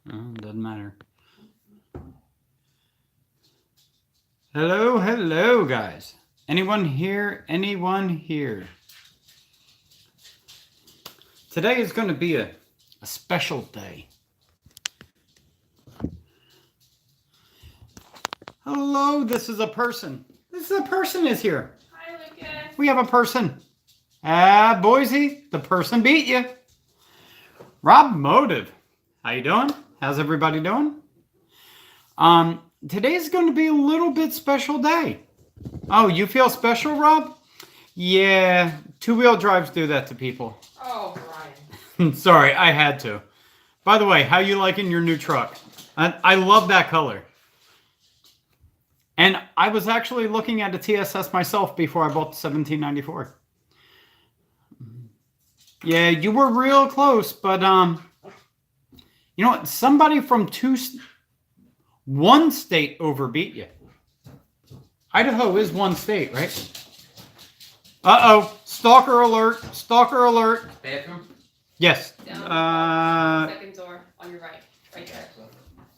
Doesn't matter. Hello, hello, guys. Anyone here? Anyone here? Today is going to be a special day. Hello, this is a person. This is a person is here. Hi, Lucas. We have a person. Boise, the person beat you. Rob Motive. How you doing? How's everybody doing? Today's going to be a little bit special day. Oh, you feel special, Rob? Yeah, two-wheel drives do that to people. Oh, Brian. Sorry, I had to. By the way, how you liking your new truck? I love that color. And I was actually looking at a TSS myself before I bought the 1794. Yeah, you were real close, but you know what? Somebody from one state overbeat you. Idaho is one state, right? Uh-oh. Stalker alert. Stalker alert. Bathroom? Yes. Down second door on your right. Right there.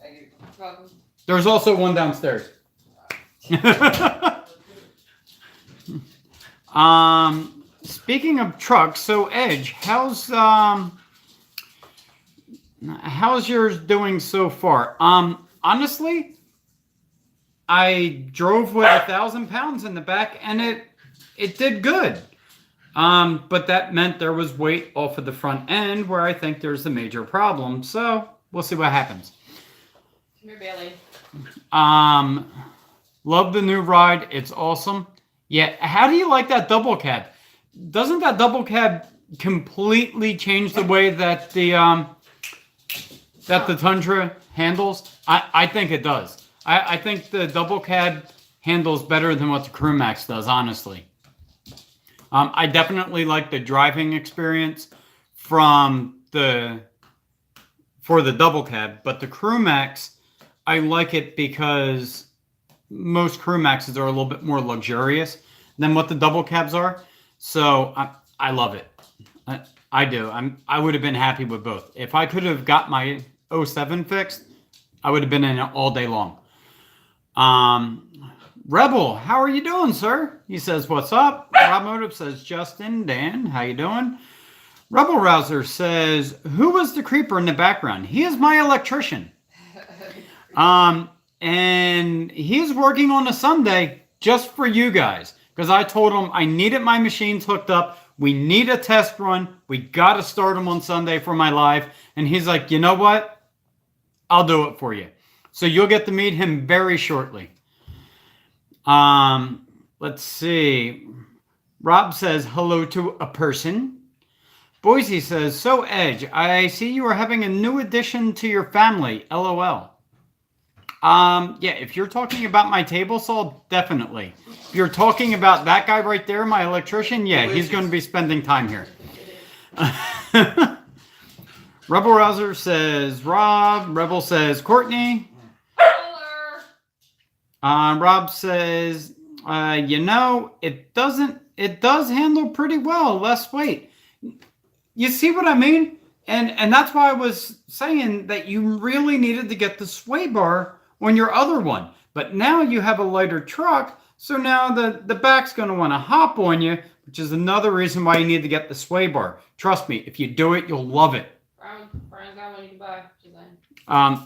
Thank you. You're welcome. There's also one downstairs. Speaking of trucks, so Edge, how's yours doing so far? Honestly, I drove with 1,000 pounds in the back, and it did good. But that meant there was weight off of the front end, where I think there's a major problem. So we'll see what happens. Come here, Bailey. Love the new ride. It's awesome. Yeah. How do you like that double cab? Doesn't that double cab completely change the way that the Tundra handles? I think it does. I think the double cab handles better than what the CrewMax does, honestly. I definitely like the driving experience for the double cab, but the CrewMax, I like it because most CrewMaxes are a little bit more luxurious than what the double cabs are. So I love it. I do. I would have been happy with both. If I could have got my 07 fixed, I would have been in it all day long. Rebel, how are you doing, sir? He says, what's up? Rob Motive says, Justin, Dan, how you doing? Rebel Rouser says, who was the creeper in the background? He is my electrician. And he's working on a Sunday just for you guys. Because I told him I needed my machines hooked up. We need a test run. We got to start them on Sunday for my live. And he's like, you know what? I'll do it for you. So you'll get to meet him very shortly. Let's see. Rob says hello to a person. Boise says, so Edge, I see you are having a new addition to your family. LOL. Yeah, if you're talking about my table saw, definitely. If you're talking about that guy right there, my electrician, yeah, he's going to be spending time here. Rebel Rouser says Rob. Rebel says Courtney. Rob says, you know, it does handle pretty well, less weight. You see what I mean? And that's why I was saying that you really needed to get the sway bar on your other one. But now you have a lighter truck, so now the back's going to want to hop on you, which is another reason why you need to get the sway bar. Trust me, if you do it, you'll love it. Brian's got one you can buy.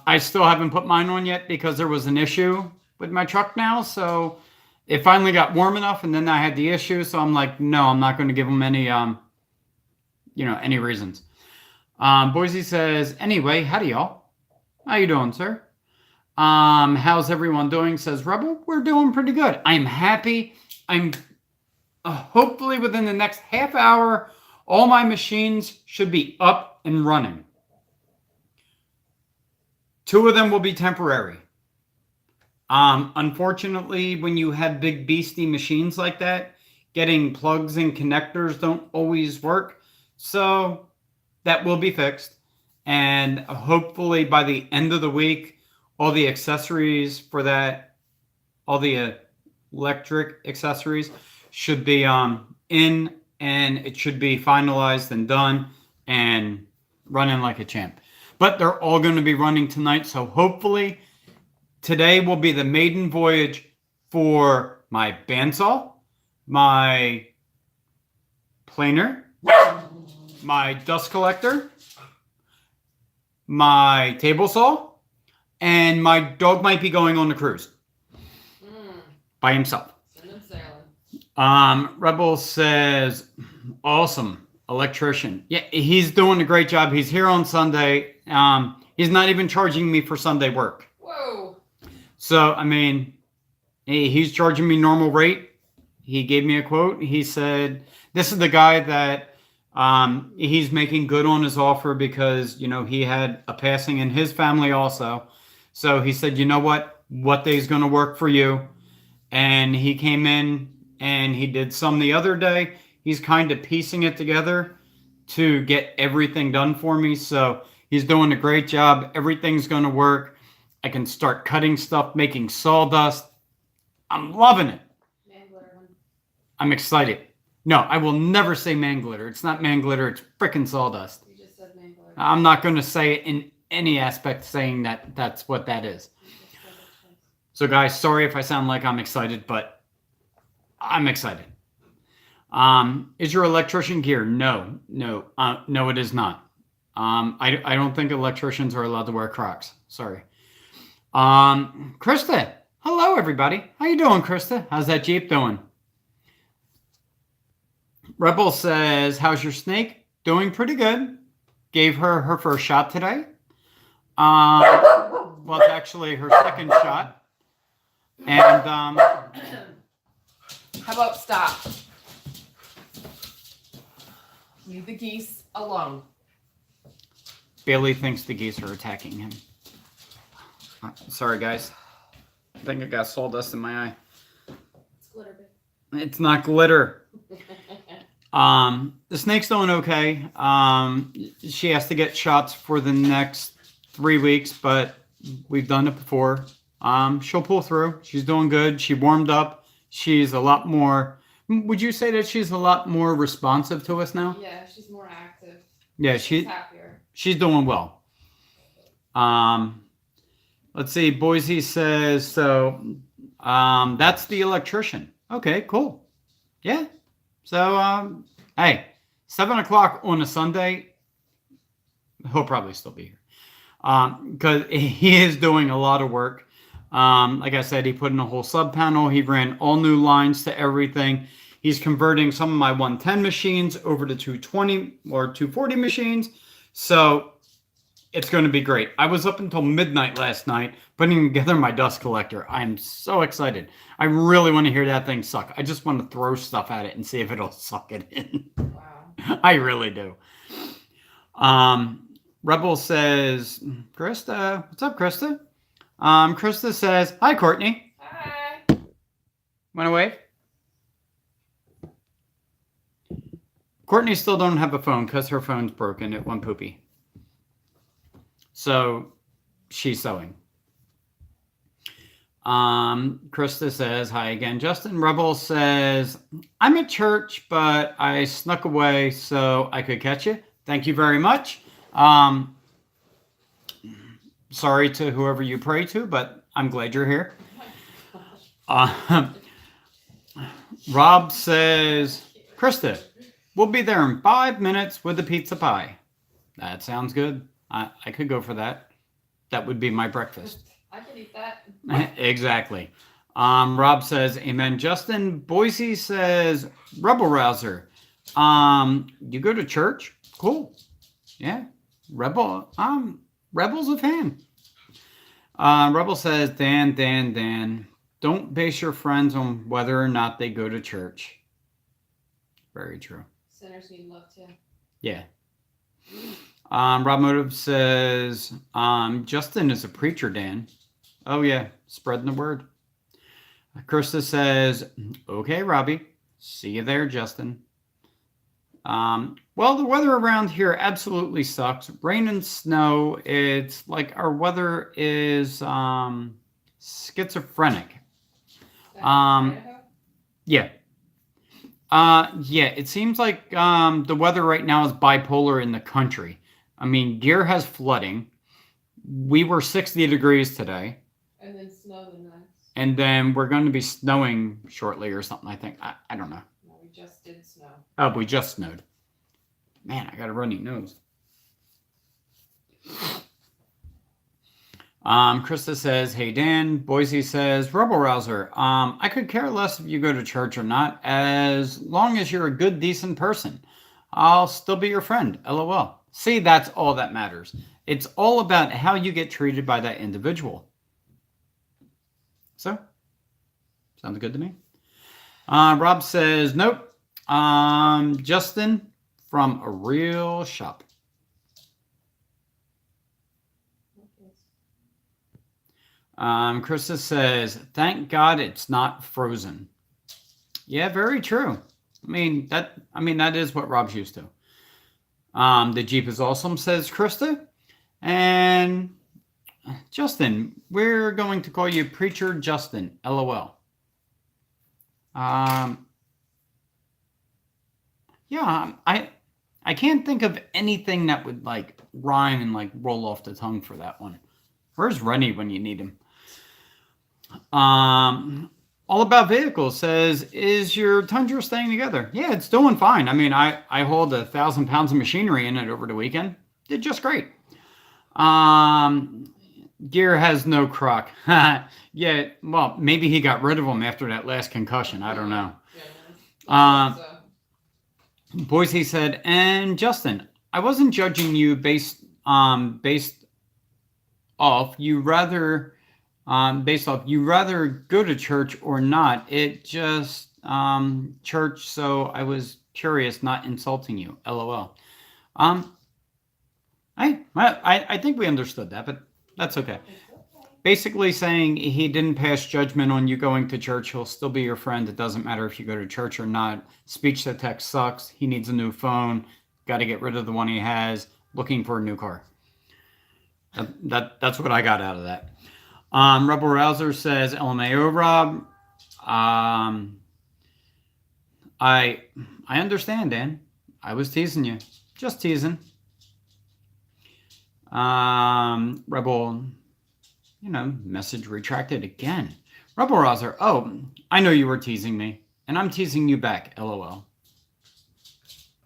I still haven't put mine on yet because there was an issue with my truck now, so it finally got warm enough, and then I had the issue, so I'm like, no, I'm not going to give them any, any reasons. Boise says, anyway, howdy y'all. How you doing, sir? How's everyone doing? Says Rebel. We're doing pretty good. I'm happy. I'm hopefully within the next half hour, all my machines should be up and running. 2 of them will be temporary. Unfortunately, when you have big beastie machines like that, getting plugs and connectors don't always work. So that will be fixed. And hopefully by the end of the week, all the accessories for that, all the electric accessories should be in, and it should be finalized and done and running like a champ. But they're all going to be running tonight, so hopefully today will be the maiden voyage for my bandsaw, my planer, my dust collector, my table saw, and my dog might be going on the cruise by himself. Send him sailing. Rebel says, awesome electrician. Yeah, he's doing a great job. He's here on Sunday. He's not even charging me for Sunday work. Whoa. So, I mean, he's charging me normal rate. He gave me a quote. He said, this is the guy that he's making good on his offer because, you know, he had a passing in his family also. So he said, you know what day's going to work for you? And he came in and he did some the other day. He's kind of piecing it together to get everything done for me. So he's doing a great job. Everything's going to work. I can start cutting stuff, making sawdust. I'm loving it. Man glitter one. I'm excited. No, I will never say man glitter. It's not man glitter. It's frickin' sawdust. You just said man glitter. I'm not going to say it in any aspect saying that that's what that is. You just said it twice. So guys, sorry if I sound like I'm excited, but I'm excited. Is your electrician gear? No, it is not. I don't think electricians are allowed to wear Crocs. Sorry. Krista, hello everybody. How you doing, Krista? How's that Jeep doing? Rebel says, how's your snake? Doing pretty good. Gave her first shot today. Well, it's actually her second shot. And How about stop? Leave the geese alone. Bailey thinks the geese are attacking him. Sorry, guys. I think I got sawdust in my eye. It's glitter, babe. It's not glitter. The snake's doing okay. She has to get shots for the next 3 weeks, but we've done it before. She'll pull through. She's doing good. She warmed up. She's a lot more. Would you say that she's a lot more responsive to us now? Yeah, she's more active. Yeah, She's happier. she's doing well. Let's see. Boise says so. That's the electrician. Okay, cool. Yeah. So, hey, 7:00 on a Sunday. He'll probably still be here. Because he is doing a lot of work. Like I said, he put in a whole sub panel. He ran all new lines to everything. He's converting some of my 110 machines over to 220 or 240 machines. So it's going to be great. I was up until midnight last night putting together my dust collector. I'm so excited. I really want to hear that thing suck. I just want to throw stuff at it and see if it'll suck it in. Wow. I really do. Rebel says, Krista, what's up, Krista? Krista says, hi, Courtney. Hi. Want to wave? Courtney still don't have a phone because her phone's broken. It went poopy. So she's sewing. Krista says, hi again. Justin Rebel says, I'm at church, but I snuck away so I could catch you. Thank you very much. Sorry to whoever you pray to, but I'm glad you're here. Rob says, Krista, we'll be there in 5 minutes with the pizza pie. That sounds good. I could go for that. That would be my breakfast. I could eat that. Exactly. Rob says, amen. Justin Boise says, Rebel Rouser. You go to church? Cool. Yeah. Rebel's a fan. Rebel says, Dan, don't base your friends on whether or not they go to church. Very true. Sinners need love too. Yeah. Rob Motive says, Justin is a preacher, Dan. Oh, yeah. Spreading the word. Krista says, okay, Robbie. See you there, Justin. Well, the weather around here absolutely sucks. Rain and snow. It's like our weather is schizophrenic. Yeah. Yeah, it seems like the weather right now is bipolar in the country. I mean, Gear has flooding. We were 60 degrees today. And then snow the next. And then we're going to be snowing shortly or something, I think. I don't know. No, we just did snow. Oh, we just snowed. Man, I got a runny nose. Krista says, hey, Dan. Boise says, Rebel Rouser, I could care less if you go to church or not, as long as you're a good, decent person. I'll still be your friend. LOL. See, that's all that matters. It's all about how you get treated by that individual. So, sounds good to me. Rob says, nope. Justin from a real shop. Krista says, thank God it's not frozen. Yeah, very true. I mean, that is what Rob's used to. The Jeep is awesome, says Krista. And Justin, we're going to call you Preacher Justin, LOL. Yeah, I can't think of anything that would like rhyme and like roll off the tongue for that one. Where's Rennie when you need him? All About Vehicles says, is your Tundra staying together? Yeah, it's doing fine. I mean, I hauled 1,000 pounds of machinery in it over the weekend. Did just great. Gear has no crock. Yeah, well, maybe he got rid of them after that last concussion. I don't know. Boise said, and Justin, I wasn't judging you based off you rather go to church or not. It just church, so I was curious, not insulting you. LOL. I think we understood that, but that's okay. Basically saying he didn't pass judgment on you going to church. He'll still be your friend. It doesn't matter if you go to church or not. Speech to text sucks. He needs a new phone. Got to get rid of the one he has. Looking for a new car. That's what I got out of that. Rebel Rouser says, LMAO Rob. I understand, Dan. I was teasing you. Just teasing. Rebel, message retracted again. Rebel Rouser, oh, I know you were teasing me, and I'm teasing you back, LOL.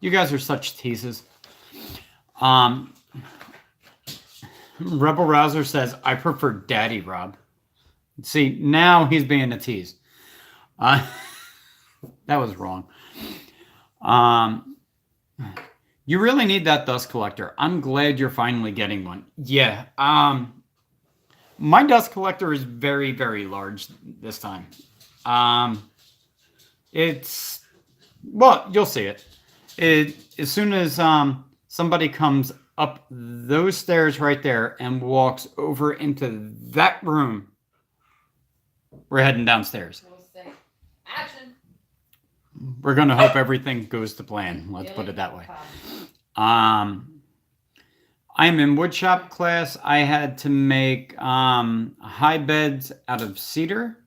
You guys are such teases. Rebel Rouser says, I prefer Daddy Rob. See, now he's being a tease. That was wrong. You really need that dust collector. I'm glad you're finally getting one. Yeah. My dust collector is very, very large this time. You'll see it. As soon as somebody comes up those stairs right there and walks over into that room, we're heading downstairs. We'll say, action. We're going to hope everything goes to plan. Let's put it that way. I'm in woodshop class. I had to make high beds out of cedar.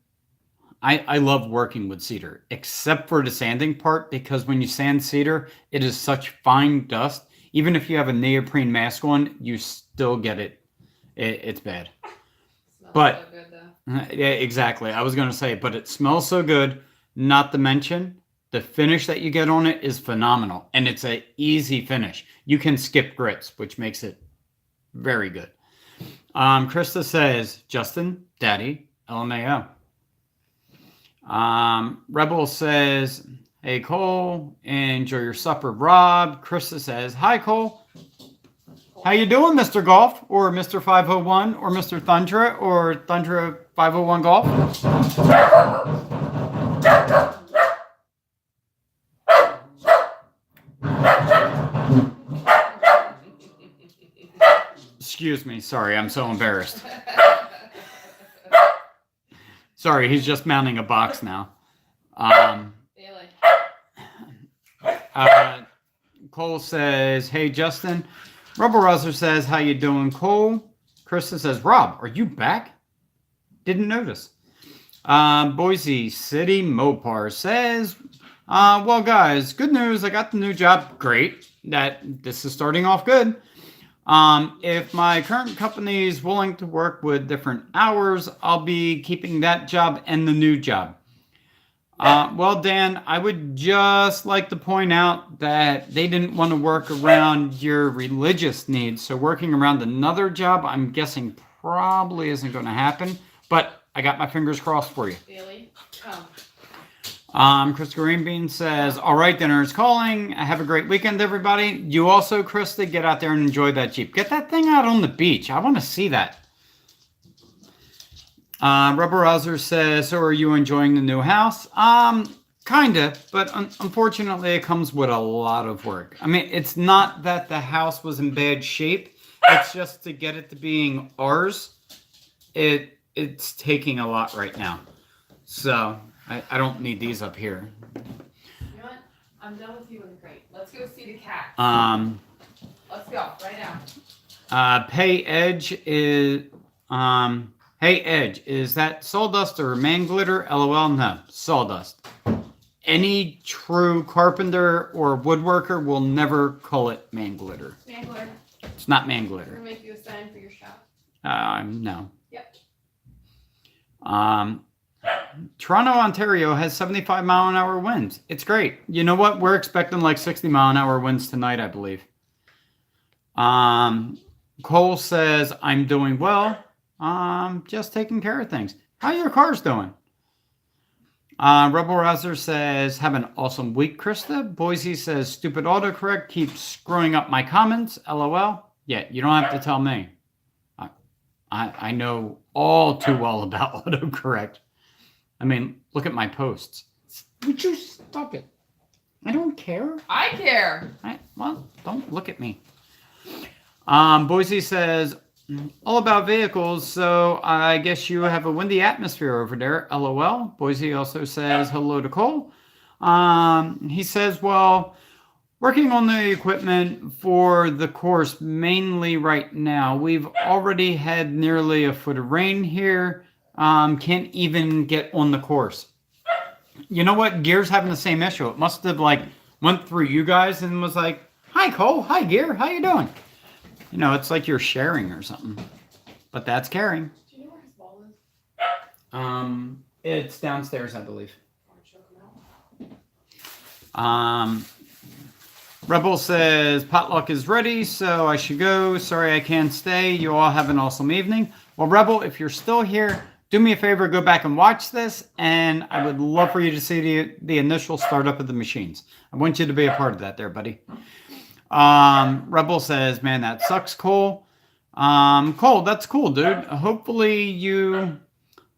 I love working with cedar, except for the sanding part, because when you sand cedar, it is such fine dust. Even if you have a neoprene mask on, you still get it. It's bad. But so good, though. Yeah, exactly. I was going to say, but it smells so good. Not to mention, the finish that you get on it is phenomenal, and it's an easy finish. You can skip grits, which makes it very good. Krista says, Justin, Daddy, LMAO. Rebel says, hey, Cole, enjoy your supper, Rob. Krista says, hi, Cole. How you doing, Mr. Golf, or Mr. 501, or Mr. Thundra, or Thundra 501 Golf? Excuse me. Sorry, I'm so embarrassed. Sorry, he's just mounting a box now. Cole says, hey, Justin. Rebel Rouser says, how you doing, Cole? Krista says, Rob, are you back? Didn't notice. Boise City Mopar says, well, guys, good news. I got the new job. Great. This is starting off good. If my current company is willing to work with different hours, I'll be keeping that job and the new job. Well, Dan, I would just like to point out that they didn't want to work around your religious needs. So working around another job, I'm guessing probably isn't going to happen. But I got my fingers crossed for you. Bailey, come. Krista Greenbean says, all right, dinner is calling. Have a great weekend, everybody. You also, Krista, get out there and enjoy that Jeep. Get that thing out on the beach. I want to see that. Rubber Rouser says, so are you enjoying the new house? Kinda, but unfortunately it comes with a lot of work. I mean, it's not that the house was in bad shape. It's just to get it to being ours. It's taking a lot right now. So I don't need these up here. You know what? I'm done with you in the crate. Let's go see the cat. Let's go right now. Hey Edge, is that sawdust or man glitter? LOL, no, sawdust. Any true carpenter or woodworker will never call it man glitter. Man glitter. It's not man We're glitter. gonna make you a sign for your shop. No. Yep. Toronto, Ontario has 75-mile-an-hour winds. It's great. You know what? We're expecting like 60-mile-an-hour winds tonight, I believe. Cole says, I'm doing well. Just taking care of things. How your cars doing? Rebel Rouser says, have an awesome week, Krista. Boise says, stupid autocorrect keeps screwing up my comments. LOL. Yeah, you don't have to tell me. I know all too well about autocorrect. I mean, look at my posts. Would you stop it? I don't care. I care. Well, don't look at me. Boise says, all about vehicles, so I guess you have a windy atmosphere over there. LOL. Boise also says hello to Cole. He says, well, working on the equipment for the course mainly right now. We've already had nearly a foot of rain here. Can't even get on the course. You know what? Gear's having the same issue. It must have went through you guys and was like, hi Cole, hi Gear, how you doing? You know, it's like you're sharing or something. But that's caring. Do you know where his ball is? It's downstairs, I believe. Rebel says, potluck is ready, so I should go. Sorry I can't stay. You all have an awesome evening. Well, Rebel, if you're still here, do me a favor, go back and watch this, and I would love for you to see the initial startup of the machines. I want you to be a part of that there, buddy. Rebel says, man, that sucks, Cole. Cole, that's cool, dude. Hopefully you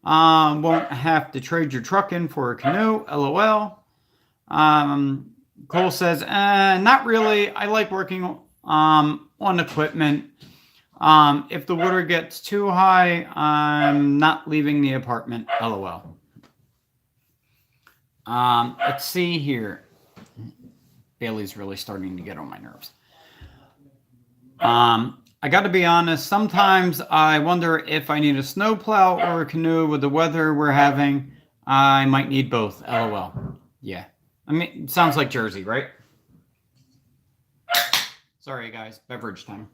won't have to trade your truck in for a canoe. LOL. Cole says, not really. I like working on equipment. If the water gets too high, I'm not leaving the apartment. LOL. Let's see here. Bailey's really starting to get on my nerves. I got to be honest. Sometimes I wonder if I need a snowplow or a canoe with the weather we're having. I might need both. LOL. Yeah. I mean, it sounds like Jersey, right? Sorry, guys. Beverage time.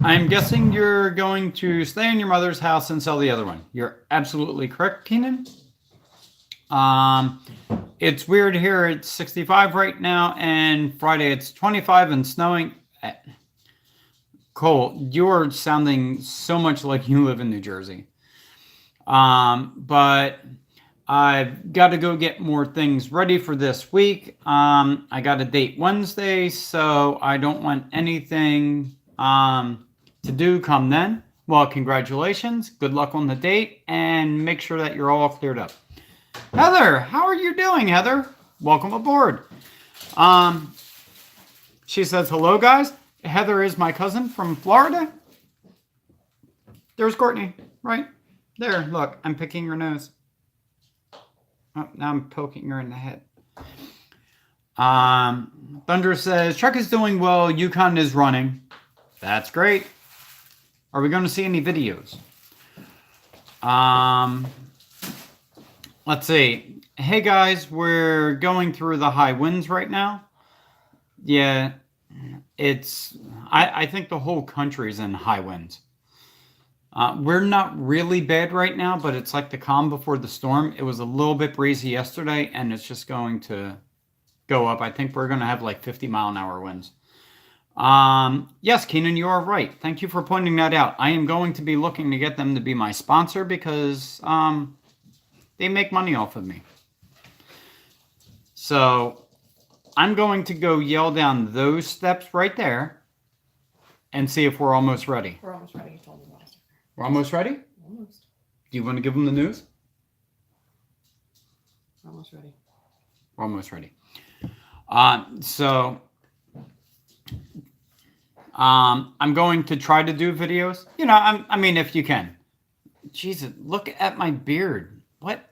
I'm guessing you're going to stay in your mother's house and sell the other one. You're absolutely correct, Keenan. It's weird here. It's 65 right now, and Friday it's 25 and snowing. Cole, you're sounding so much like you live in New Jersey. But I've got to go get more things ready for this week. I got a date Wednesday, so I don't want anything to do come then. Well, congratulations. Good luck on the date, and make sure that you're all cleared up. Heather, how are you doing, Heather? Welcome aboard. She says, hello, guys. Heather is my cousin from Florida. There's Courtney, right there. Look, I'm picking her nose. Oh, now I'm poking her in the head. Thunder says, truck is doing well. Yukon is running. That's great. Are we going to see any videos? Let's see. Hey guys, we're going through the high winds right now. Yeah, I think the whole country's in high winds. We're not really bad right now, but it's like the calm before the storm. It was a little bit breezy yesterday, and it's just going to go up. I think we're going to have like 50-mile-an-hour winds. Yes, Keenan, you are right. Thank you for pointing that out. I am going to be looking to get them to be my sponsor because they make money off of me. So I'm going to go yell down those steps right there and see if we're almost ready. We're almost ready. You told me last. We're almost ready? Almost. Do you want to give them the news? We're almost ready. We're almost ready. I'm going to try to do videos. You know, I mean, if you can. Jesus, look at my beard. What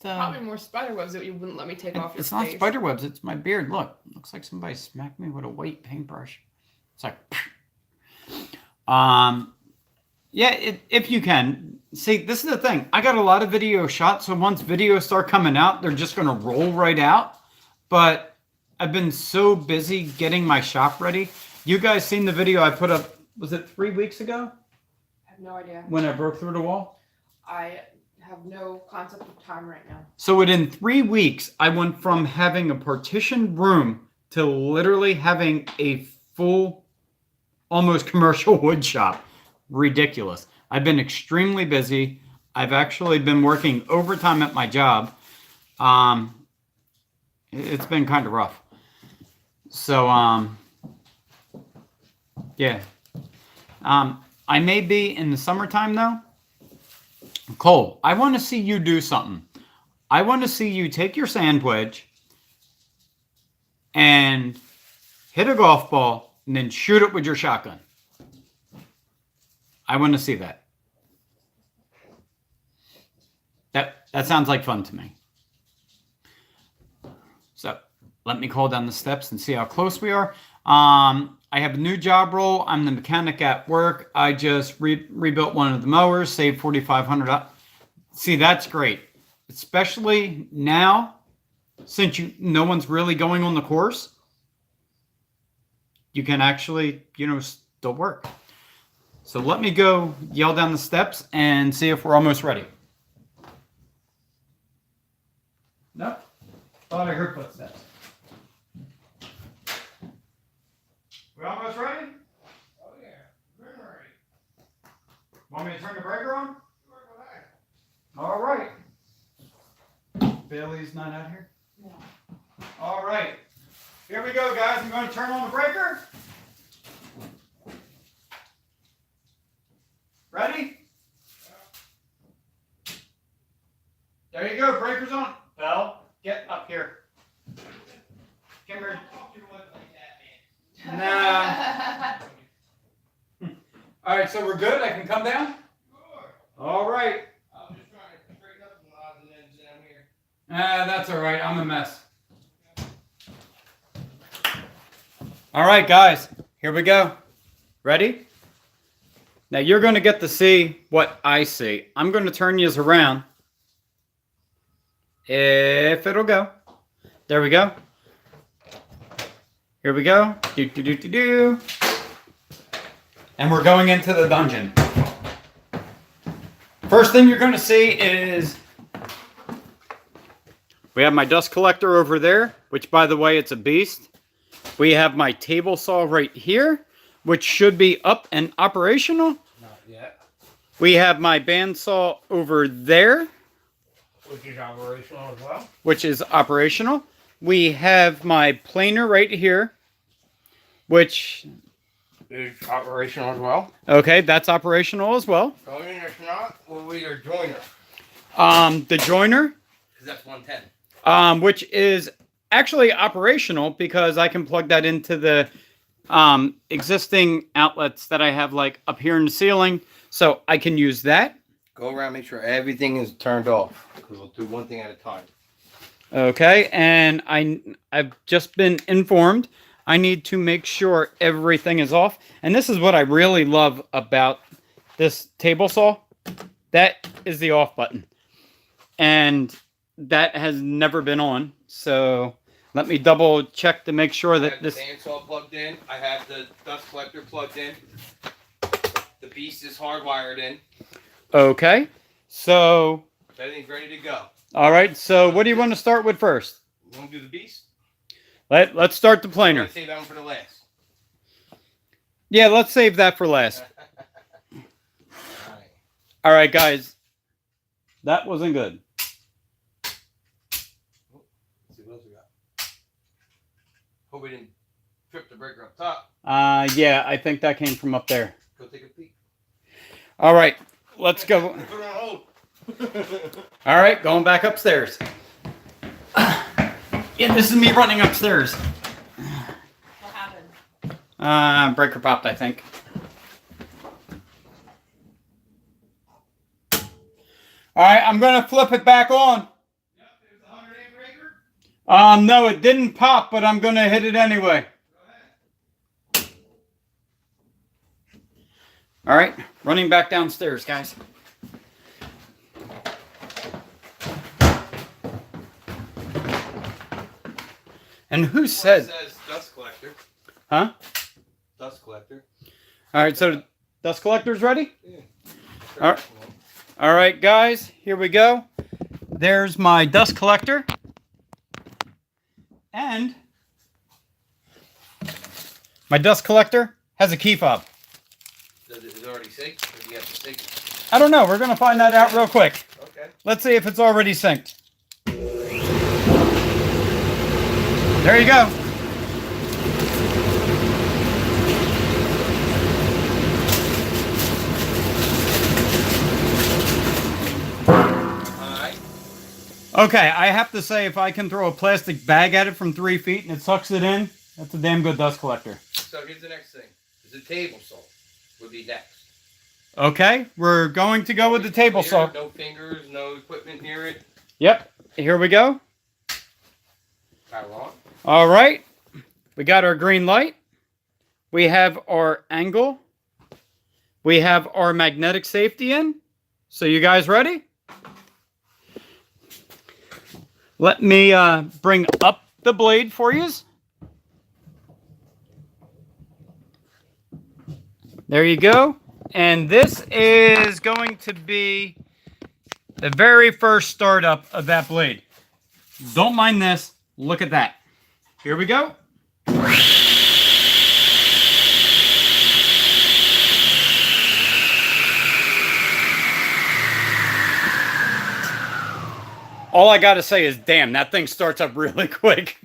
the? Probably more spider webs that you wouldn't let me take off your It's not face. spider webs. It's my beard. Look, looks like somebody smacked me with a white paintbrush. It's like, yeah. If you can see, this is the thing. I got a lot of video shots, so once videos start coming out, they're just gonna roll right out. But I've been so busy getting my shop ready. You guys seen the video I put up? Was it 3 weeks ago? I have no idea. When I broke through the wall? I have no concept of time right now. So within 3 weeks, I went from having a partitioned room to literally having a full, almost commercial wood shop. Ridiculous. I've been extremely busy. I've actually been working overtime at my job. It's been kind of rough. So, yeah. I may be in the summertime though. Cole, I want to see you do something. I want to see you take your sand wedge and hit a golf ball and then shoot it with your shotgun. I want to see that. That sounds like fun to me. So let me call down the steps and see how close we are. I have a new job role. I'm the mechanic at work. I just rebuilt one of the mowers, saved $4,500. See, that's great. Especially now, since no one's really going on the course. You can actually, still work. So let me go yell down the steps and see if we're almost ready. Nope. Thought I heard footsteps. We almost ready? Oh yeah, very ready. Want me to turn the breaker on? All right. Bailey's not out here? No. All right. Here we go, guys. I'm going to turn on the breaker. Ready? There you go. Breaker's on. Belle, get up here. Come here. Nah. All right, so we're good. I can come down? All right. I'm just trying to straighten up some odds and ends down here. That's all right. I'm a mess. All right, guys. Here we go. Ready? Now you're going to get to see what I see. I'm going to turn yous around. If it'll go. There we go. Here we go. Do, do, do, do, do. And we're going into the dungeon. First thing you're going to see is we have my dust collector over there, which, by the way, it's a beast. We have my table saw right here, which should be up and operational. Not yet. We have my bandsaw over there, Which is operational as well. which is operational. We have my planer right here, which, Is operational as well. okay, that's operational as well. So even if not, we'll either joiner. The joiner, Because that's 110. which is actually operational because I can plug that into the existing outlets that I have like up here in the ceiling. So I can use that. Go around, make sure everything is turned off. Because we'll do one thing at a time. Okay, and I've just been informed I need to make sure everything is off. And this is what I really love about this table saw. That is the off button. and that has never been on. So let me double check to make sure I that have this. the bandsaw plugged in. I have the dust collector plugged in. The beast is hardwired in. Okay. So, Everything's ready to go. all right. So what do you want to start with first? You want to do the beast? Let's start the I'm planer. gonna save that one for the last. Yeah, let's save that for last. Alright. All right, guys. That wasn't good. Let's see what else we got. Hope we didn't trip the breaker up top. Yeah, I think that came from up there. Go take a peek. All right, let's go. Put it on hold. All right, going back upstairs. Yeah, this is me running upstairs. What happened? Breaker popped, I think. All right, I'm gonna flip it back on. Yep, there's a 100 amp breaker. No, it didn't pop, but I'm gonna hit it anyway. Go ahead. All right, running back downstairs, guys. And who said? It says dust collector. Huh? Dust collector. All right, so dust collector's ready? Yeah. All right. All right, guys, here we go. There's my dust collector. And my dust collector has a key fob. Is it already synced? Or do you have to sync it? I don't know. We're going to find that out real quick. Okay. Let's see if it's already synced. There you go. Alright. Okay, I have to say, if I can throw a plastic bag at it from 3 feet and it sucks it in, that's a damn good dust collector. So here's the next thing. Is the table saw would be next. Okay, we're going to go with the table saw. No fingers, no equipment near it. Yep, here we go. Power on. All right, we got our green light. We have our angle. We have our magnetic safety in. So you guys ready? Let me bring up the blade for you. There you go. And this is going to be the very first startup of that blade. Don't mind this. Look at that. Here we go. All I got to say is, damn, that thing starts up really quick.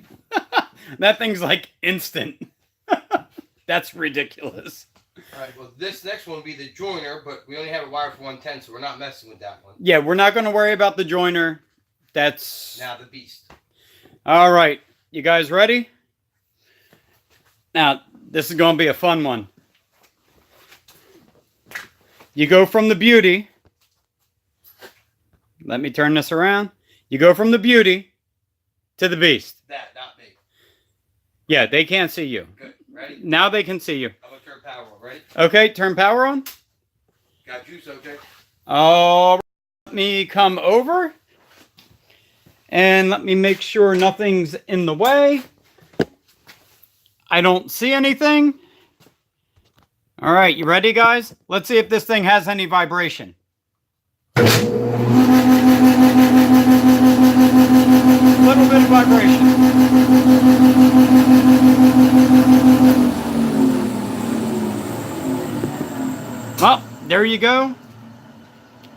That thing's like instant. That's ridiculous. All right, well, this next one will be the joiner, but we only have a wire for 110, so we're not messing with that one. Yeah, we're not going to worry about the joiner. That's... Now the beast. All right. You guys ready? Now, this is going to be a fun one. You go from the beauty. Let me turn this around. You go from the beauty to the beast. That, not me. Yeah, they can't see you. Good. Ready? Now they can see you. I'm going to turn power on. Ready? Okay, turn power on. Got juice, okay? All right, let me come over. And let me make sure nothing's in the way. I don't see anything. All right, you ready, guys? Let's see if this thing has any vibration. Little bit of vibration. Well, there you go.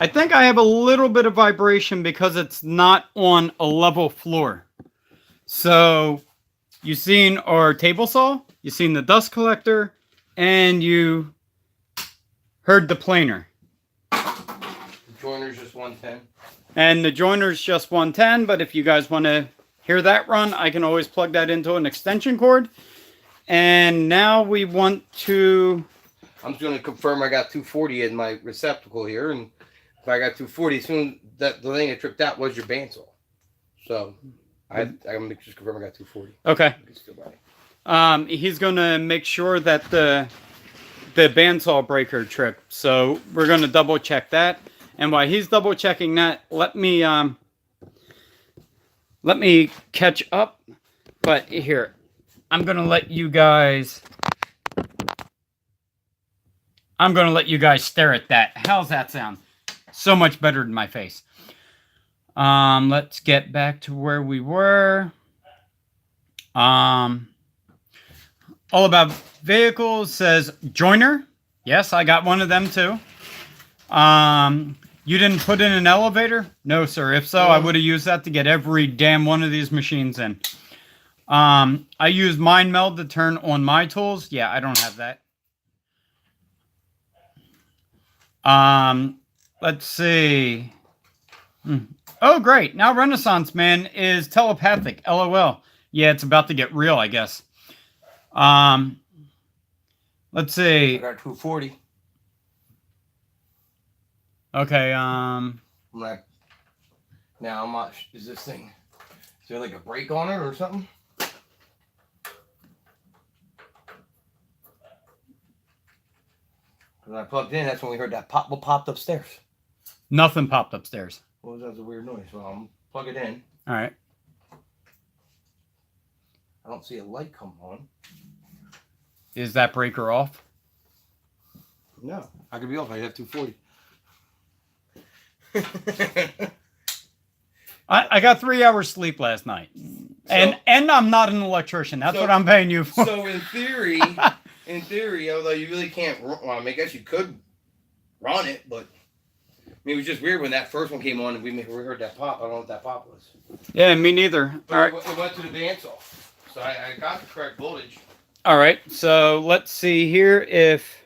I think I have a little bit of vibration because it's not on a level floor. So, you've seen our table saw, you've seen the dust collector, and you heard the planer. The joiner's just 110. And the joiner's just 110, but if you guys want to hear that run, I can always plug that into an extension cord. And now we want to... I'm just going to confirm I got 240 in my receptacle here, and if I got 240, soon that the thing that tripped out was your bandsaw. So I'm just confirm I got 240. Okay. You can still buy it. He's going to make sure that the bandsaw breaker tripped. So we're going to double check that. And while he's double checking that, let me let me catch up. But here, I'm going to let you guys stare at that. How's that sound? So much better than my face. Let's get back to where we were. All About Vehicles says Joiner. Yes, I got one of them too. You didn't put in an elevator? No, sir. If so, I would have used that to get every damn one of these machines in. I use Mind Meld to turn on my tools. Yeah, I don't have that. Let's see. Oh, great. Now Renaissance Man is telepathic. LOL. Yeah, it's about to get real, I guess. Let's see. I got 240. Okay, I'm like, now how much is this thing? Is there like a brake on it or something? When I plugged in, that's when we heard that pop. What popped upstairs? nothing popped upstairs. What was that? A weird noise. Well, I'm plug it in. All right. I don't see a light come on. Is that breaker off? No, I could be off. I have 240. I got 3 hours sleep last night, and I'm not an electrician. That's what I'm paying you for. So in theory, although you really can't, well, I guess you could run it, but I mean, it was just weird when that first one came on and we heard that pop. I don't know what that pop was. Yeah, me neither. But All right. it went to the bandsaw, so I got the correct voltage. All right. So let's see here if.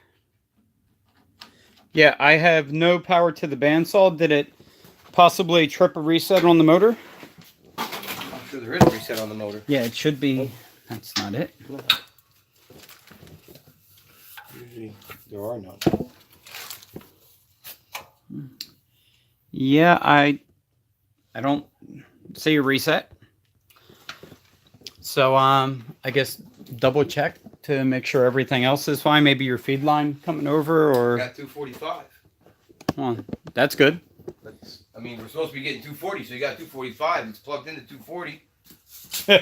Yeah, I have no power to the bandsaw. Did it possibly trip a reset on the motor? I'm sure there is a reset on the motor. Yeah, it should be. That's not it. Usually there are none. Yeah, I don't see a reset. So I guess double check to make sure everything else is fine. Maybe your feed line coming over or. I got 245. Well, that's good. I mean, we're supposed to be getting 240, so you got 245. It's plugged into 240. So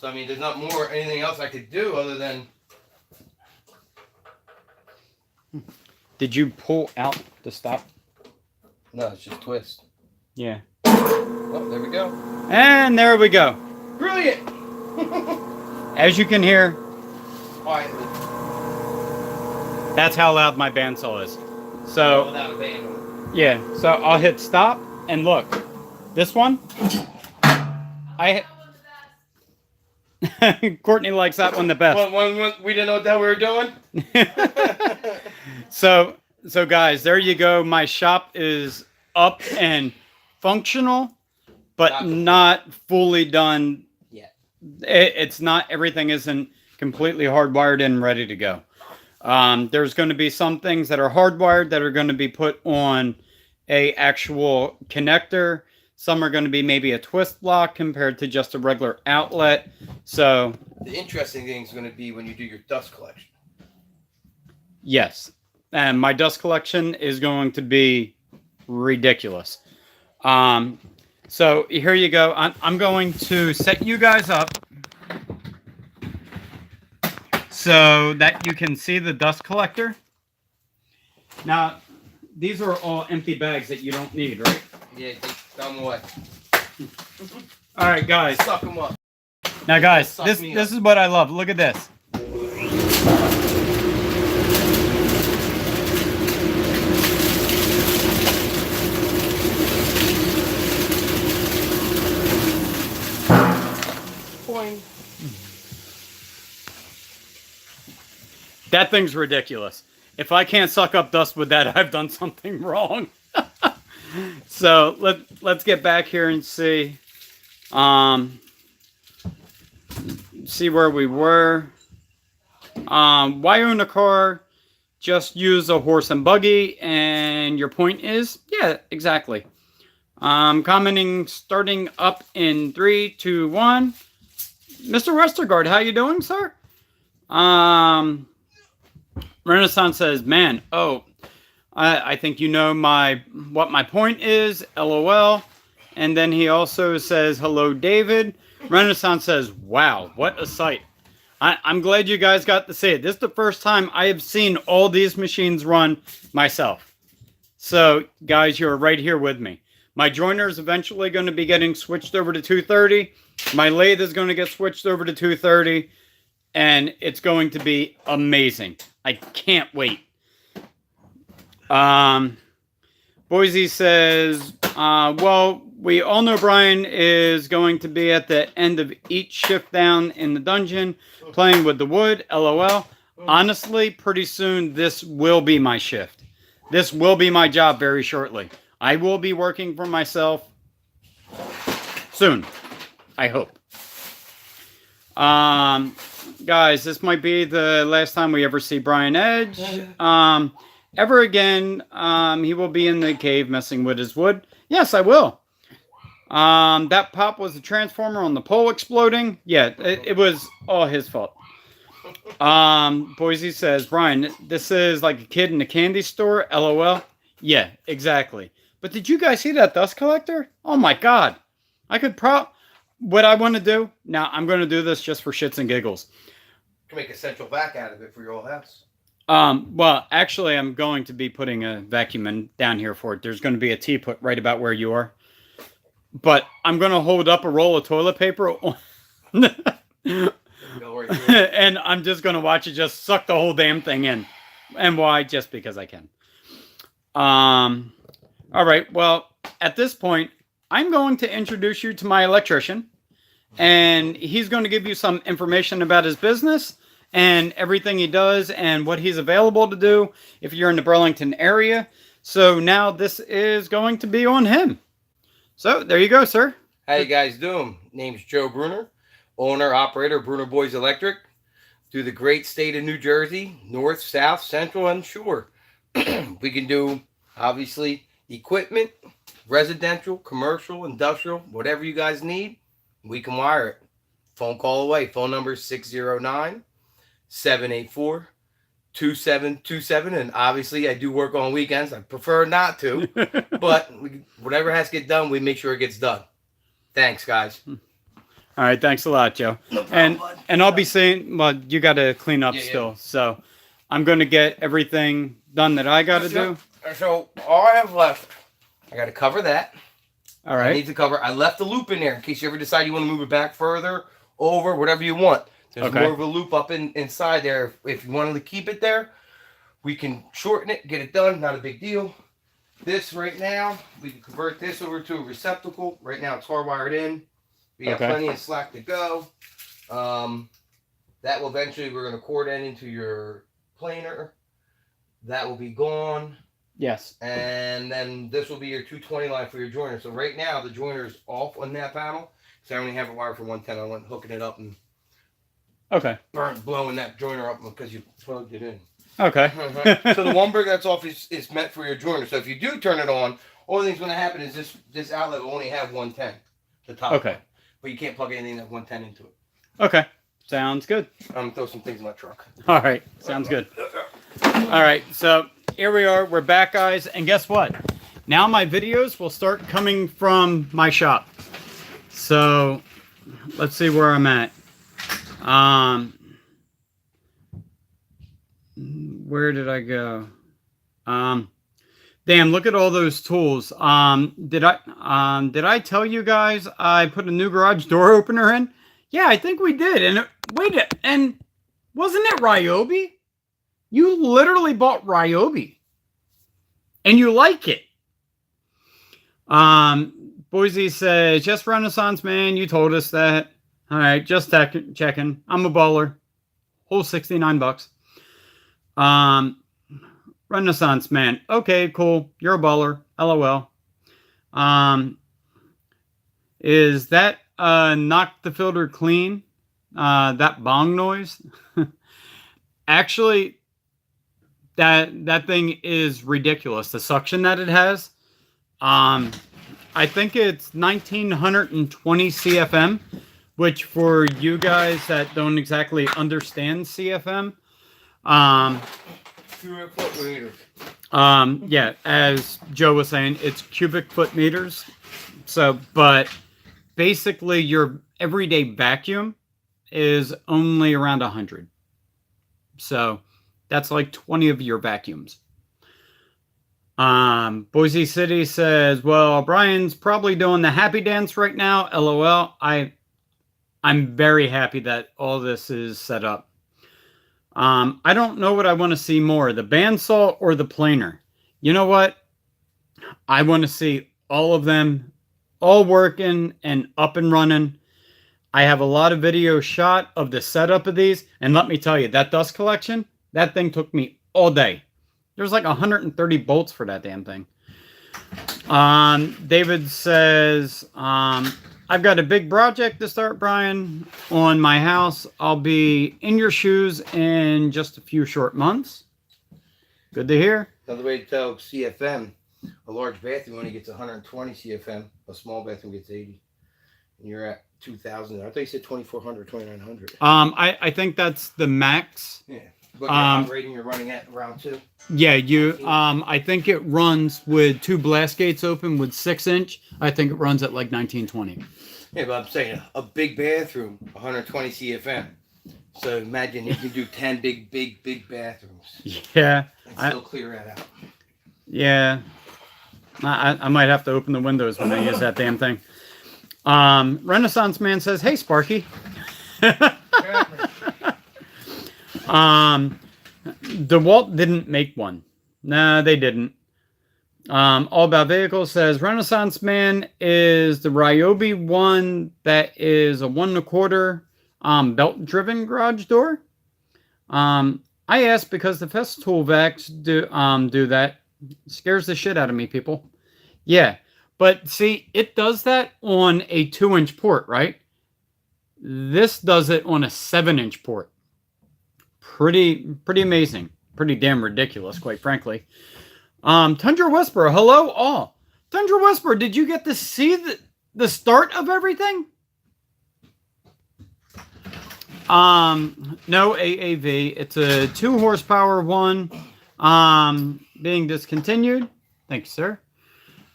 I mean, there's not anything else I could do other than. Did you pull out the stop? No, it's just twist. Yeah. Oh, there we go. And there we go. Brilliant. As you can hear, Quietly. that's how loud my bandsaw is. So Without a band on yeah, so I'll hit stop and look. This one, Courtney likes that one the best. One, we didn't know what the hell we were doing. So guys, there you go. My shop is up and functional, but not fully done yet. It's not, everything isn't completely hardwired and ready to go. There's going to be some things that are hardwired that are going to be put on a actual connector. Some are going to be maybe a twist block compared to just a regular outlet. So the interesting thing is going to be when you do your dust collection. Yes. And my dust collection is going to be ridiculous. So here you go. I'm going to set you guys up so that you can see the dust collector. Now, these are all empty bags that you don't need, right? Yeah, throw them away. All right, guys. Suck them up. Now, guys, this is what I love. Look at this. Boing. That thing's ridiculous. If I can't suck up dust with that, I've done something wrong. So let's get back here and see. See where we were. Why own a car? Just use a horse and buggy. And your point is, yeah, exactly. Commenting starting up in 3, 2, 1. Mr. Westergaard, how you doing, sir? Renaissance says, man, I think you know what my point is, LOL. And then he also says, hello, David. Renaissance says, wow, what a sight. I'm glad you guys got to see it. This is the first time I have seen all these machines run myself. So, guys, you're right here with me. My joiner is eventually going to be getting switched over to 230. My lathe is going to get switched over to 230. And it's going to be amazing. I can't wait. Boise says, well, we all know Brian is going to be at the end of each shift down in the dungeon playing with the wood. LOL. Honestly, pretty soon this will be my shift. This will be my job very shortly. I will be working for myself soon. I hope. Guys, this might be the last time we ever see Brian Edge. Ever again, he will be in the cave messing with his wood. Yes, I will. That pop was the transformer on the pole exploding. Yeah, it was all his fault. Boise says, Brian, this is like a kid in a candy store. LOL. Yeah, exactly. But did you guys see that dust collector? Oh my God. I could what I want to do, now I'm going to do this just for shits and giggles. You can make a central vac out of it for your old house. Well, actually, I'm going to be putting a vacuum in down here for it. There's going to be a T put right about where you are. But I'm going to hold up a roll of toilet paper. And I'm just going to watch it just suck the whole damn thing in. And why? Just because I can. All right. Well, at this point, I'm going to introduce you to my electrician. And he's going to give you some information about his business and everything he does and what he's available to do if you're in the Burlington area. So now this is going to be on him. So there you go, sir. How you guys doing? Name's Joe Bruner, owner, operator, Bruner Boys Electric, through the great state of New Jersey, north, south, central, and shore. We can do, obviously, equipment, residential, commercial, industrial, whatever you guys need, we can wire it. Phone call away. Phone number is 609-784-2727. And obviously, I do work on weekends. I prefer not to, but whatever has to get done, we make sure it gets done. Thanks, guys. All right, thanks a lot, Joe. No problem, and I'll be saying, well, you got to clean up still. Yeah. So I'm going to get everything done that I got to do. So all I have left, I got to cover that. All right. I need to cover. I left the loop in there in case you ever decide you want to move it back further, over, whatever you want. There's more of a loop up inside there. If you wanted to keep it there, we can shorten it, get it done. Not a big deal. This right now, we can convert this over to a receptacle. Right now, it's hardwired in. We got plenty of slack to go. That will eventually, we're going to cord that into your planer. That will be gone. Yes. And then this will be your 220 line for your joiner. So right now, the joiner is off on that panel. So I only have a wire for 110. I went hooking it up and blowing that joiner up because you plugged it in. Okay. So the one brick that's off is meant for your joiner. So if you do turn it on, only thing's going to happen is this outlet will only have 110. The top. Okay. One. But you can't plug anything that's 110 into it. Okay. Sounds good. I'm going to throw some things in my truck. All right. Sounds good. All right. So here we are. We're back, guys. And guess what? Now my videos will start coming from my shop. So let's see where I'm at. Where did I go? Damn, look at all those tools. Did I tell you guys I put a new garage door opener in? Yeah, I think we did. And and wasn't it Ryobi? You literally bought Ryobi. And you like it. Boise says, just Renaissance man, you told us that. All right, just checking. I'm a baller. Whole $69. Renaissance man. Okay, cool. You're a baller. LOL. Is that knock the filter clean? That bong noise? Actually, that thing is ridiculous. The suction that it has. I think it's 1920 CFM, which for you guys that don't exactly understand CFM, Cubic foot meters. Yeah, as Joe was saying, it's cubic foot meters. So, but basically your everyday vacuum is only around 100. So that's like 20 of your vacuums. Boise City says, well, Brian's probably doing the happy dance right now. LOL. I'm very happy that all this is set up. I don't know what I want to see more, the bandsaw or the planer. You know what? I want to see all of them all working and up and running. I have a lot of video shot of the setup of these. And let me tell you, that dust collection, that thing took me all day. There's like 130 bolts for that damn thing. David says, I've got a big project to start, Brian, on my house. I'll be in your shoes in just a few short months. Good to hear. Another way to tell CFM, a large bathroom only gets 120 CFM. A small bathroom gets 80. And you're at 2,000. I thought you said 2,400, 2,900. I think that's the max. Yeah. But your operating, you're running at around 2. Yeah, I think it runs with 2 blast gates open with 6-inch. I think it runs at like 1920. Yeah, but I'm saying a big bathroom, 120 CFM. So imagine you can do 10 big bathrooms. Yeah. And still clear that out. Yeah. I might have to open the windows when I use that damn thing. Renaissance Man says, hey, Sparky. DeWalt didn't make one. Nah, they didn't. All About Vehicles says Renaissance Man is the Ryobi one that is a 1 1/4 belt driven garage door. I asked because the Festool Vacs do that. Scares the shit out of me, people. Yeah, but see, it does that on a 2-inch port, right? This does it on a 7-inch port. Pretty amazing. Pretty damn ridiculous, quite frankly. Tundra Whisperer, hello all. Tundra Whisperer, did you get to see the start of everything? No AAV. It's a 2 horsepower one. Being discontinued. Thank you, sir.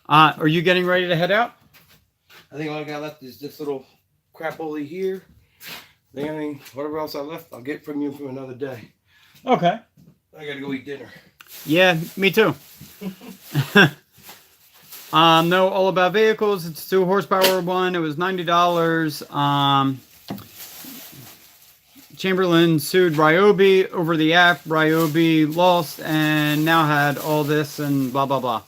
Are you getting ready to head out? I think all I got left is this little crapola here. Then whatever else I left, I'll get from you for another day. Okay. I gotta go eat dinner. Yeah, me too. No, All About Vehicles. It's 2 horsepower one. It was $90. Chamberlain sued Ryobi over the app. Ryobi lost and now had all this and blah, blah, blah.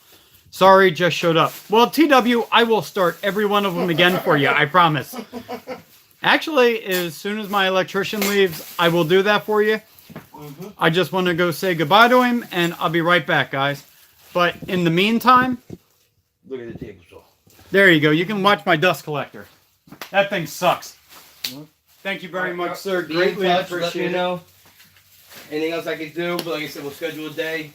Sorry, just showed up. Well, TW, I will start every one of them again for you. I promise. Actually, as soon as my electrician leaves, I will do that for you. Mm-hmm. I just want to go say goodbye to him, and I'll be right back, guys. But in the meantime... Look at the table saw. There you go. You can watch my dust collector. That thing sucks. Mm-hmm. Thank you very much, sir. Greatly appreciate it. Let me know. Anything else I could do, but like I said, we'll schedule a day.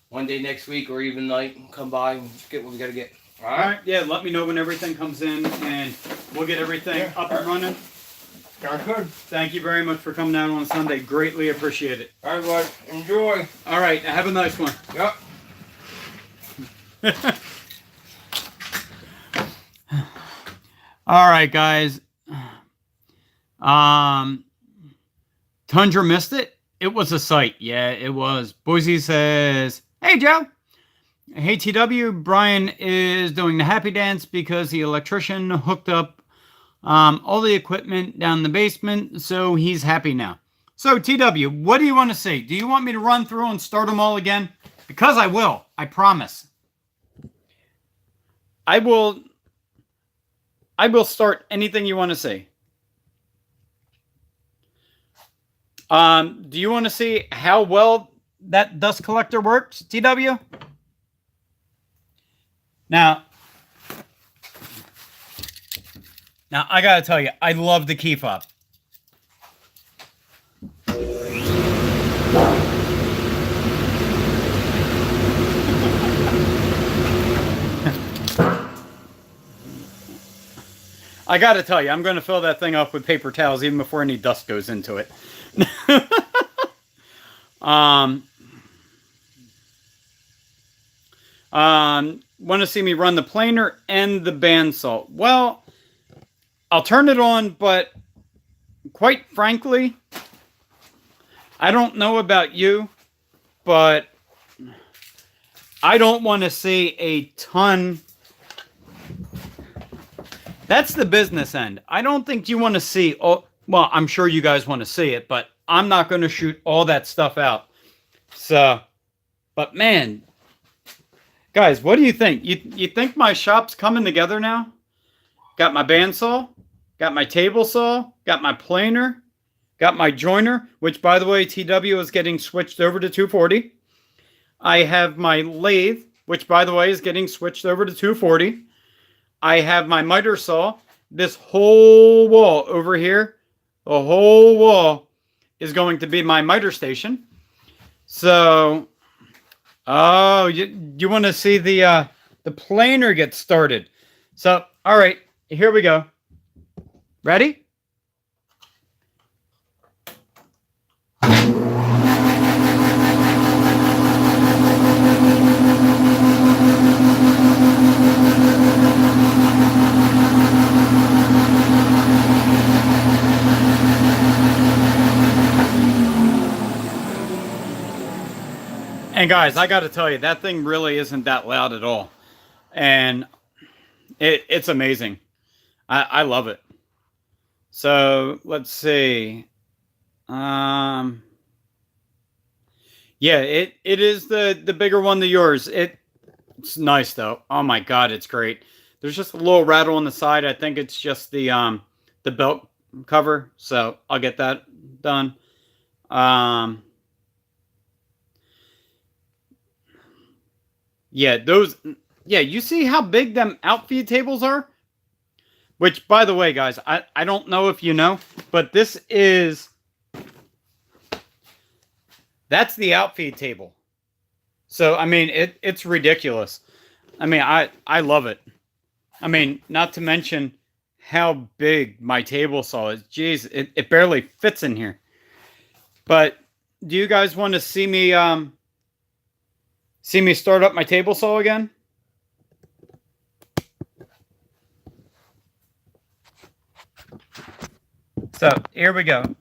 One day next week or even night. Come by and get what we got to get. All right. Yeah, let me know when everything comes in, and we'll get everything up and running. Sounds good. Thank you very much for coming out on Sunday. Greatly appreciate it. All right, bud. Enjoy. All right. Have a nice one. Yep. All right, guys. Tundra missed it. It was a sight. Yeah, it was. Boise says, hey, Joe. Hey, TW. Brian is doing the happy dance because the electrician hooked up all the equipment down the basement, so he's happy now. So, TW, what do you want to say? Do you want me to run through and start them all again? Because I will. I promise. I will start anything you want to say. Do you want to see how well that dust collector works, TW? Now I gotta tell you, I love the key fob. I gotta tell you, I'm gonna fill that thing up with paper towels even before any dust goes into it. want to see me run the planer and the bandsaw? Well, I'll turn it on, but quite frankly, I don't know about you, but I don't want to see a ton. That's the business end. I don't think you want to see all. Well, I'm sure you guys want to see it, but I'm not going to shoot all that stuff out. So, but man, guys, what do you think? You think my shop's coming together now? Got my bandsaw, got my table saw, got my planer, got my joiner, which by the way, TW is getting switched over to 240. I have my lathe, which by the way is getting switched over to 240. I have my miter saw. This whole wall over here, the whole wall is going to be my miter station. So, oh, you want to see the planer get started. So, all right, here we go. Ready? And guys, I got to tell you, that thing really isn't that loud at all. And it's amazing. I love it. So let's see. Yeah, it is the bigger one than yours. It's nice though. Oh my God, it's great. There's just a little rattle on the side. I think it's just the belt cover. So I'll get that done. Yeah, you see how big them outfeed tables are? Which, by the way, guys, I don't know if you know, but that's the outfeed table. So, I mean, it's ridiculous. I mean, I love it. I mean, not to mention how big my table saw is. Jeez, it barely fits in here. But do you guys want to see me start up my table saw again? So here we go.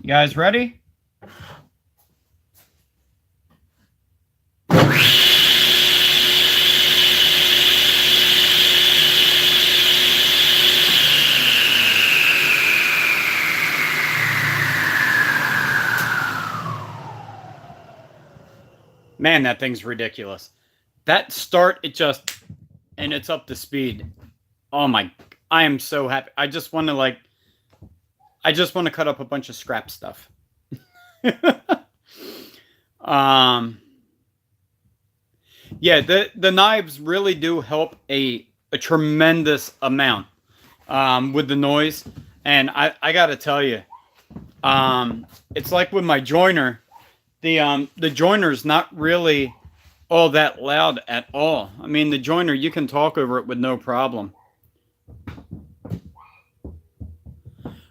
You guys ready? Man, that thing's ridiculous. That start, it's up to speed. Oh my, I am so happy. I just want to cut up a bunch of scrap stuff. Yeah, the knives really do help a tremendous amount with the noise. And I got to tell you, it's like with my joiner. The joiner's not really all that loud at all. I mean, the joiner, you can talk over it with no problem.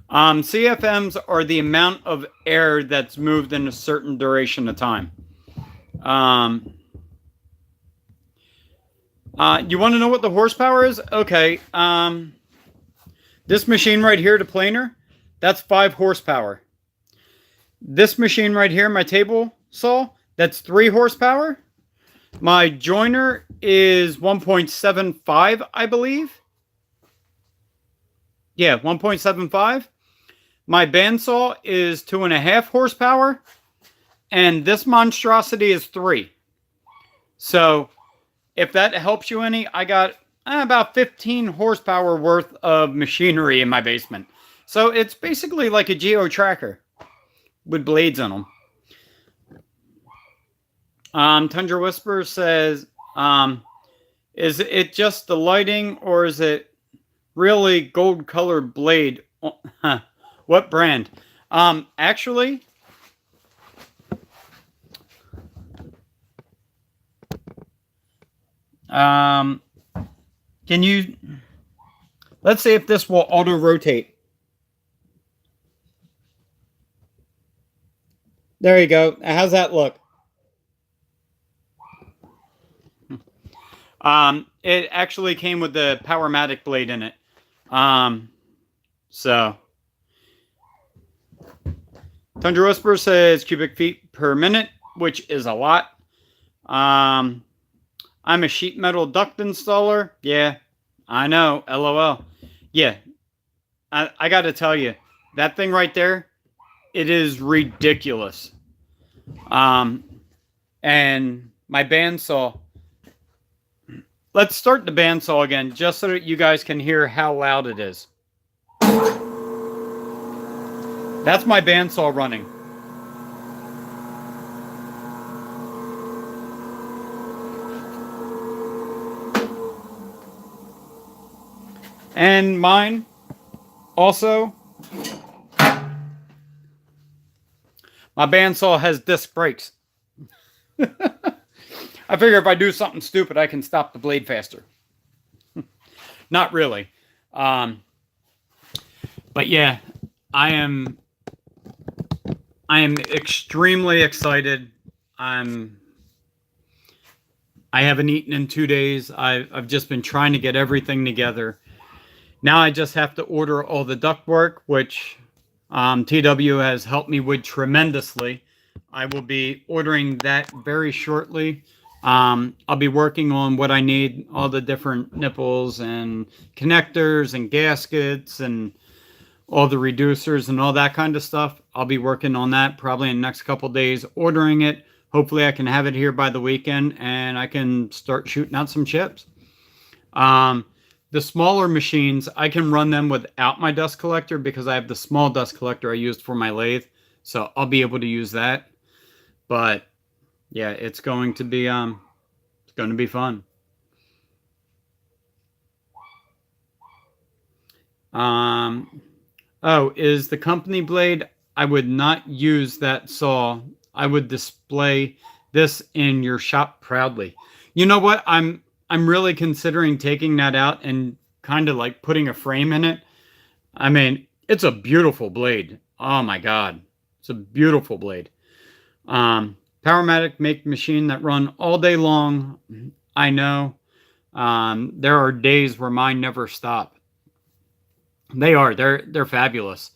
CFMs are the amount of air that's moved in a certain duration of time. You want to know what the horsepower is? Okay. This machine right here, the planer, that's 5 horsepower. This machine right here, my table saw, that's 3 horsepower. My joiner is 1.75, I believe. Yeah, 1.75. My bandsaw is 2.5 horsepower. And this monstrosity is 3. So, if that helps you any, I got about 15 horsepower worth of machinery in my basement. So, it's basically like a geo tracker with blades on them. Tundra Whisper says, is it just the lighting or is it really gold colored blade? What brand? Actually, can you, let's see if this will auto rotate. There you go. How's that look? It actually came with the Powermatic blade in it. So Tundra Whisperer says cubic feet per minute, which is a lot. I'm a sheet metal duct installer. Yeah, I know. LOL. Yeah, I got to tell you, that thing right there, it is ridiculous. And my bandsaw. Let's start the bandsaw again, just so that you guys can hear how loud it is. That's my bandsaw running. And mine also, my bandsaw has disc brakes. I figure if I do something stupid, I can stop the blade faster. Not really. But yeah, I am extremely excited. I haven't eaten in 2 days. I've just been trying to get everything together. Now I just have to order all the ductwork, which TW has helped me with tremendously. I will be ordering that very shortly. I'll be working on what I need, all the different nipples and connectors and gaskets and all the reducers and all that kind of stuff. I'll be working on that probably in the next couple days, ordering it. Hopefully I can have it here by the weekend and I can start shooting out some chips. The smaller machines, I can run them without my dust collector because I have the small dust collector I used for my lathe. So I'll be able to use that. But yeah, it's going to be fun. Oh, is the company blade? I would not use that saw. I would display this in your shop proudly. You know what? I'm really considering taking that out and kind of like putting a frame in it. I mean, it's a beautiful blade. Oh my God. It's a beautiful blade. Powermatic make machine that run all day long. I know. There are days where mine never stop. They're fabulous.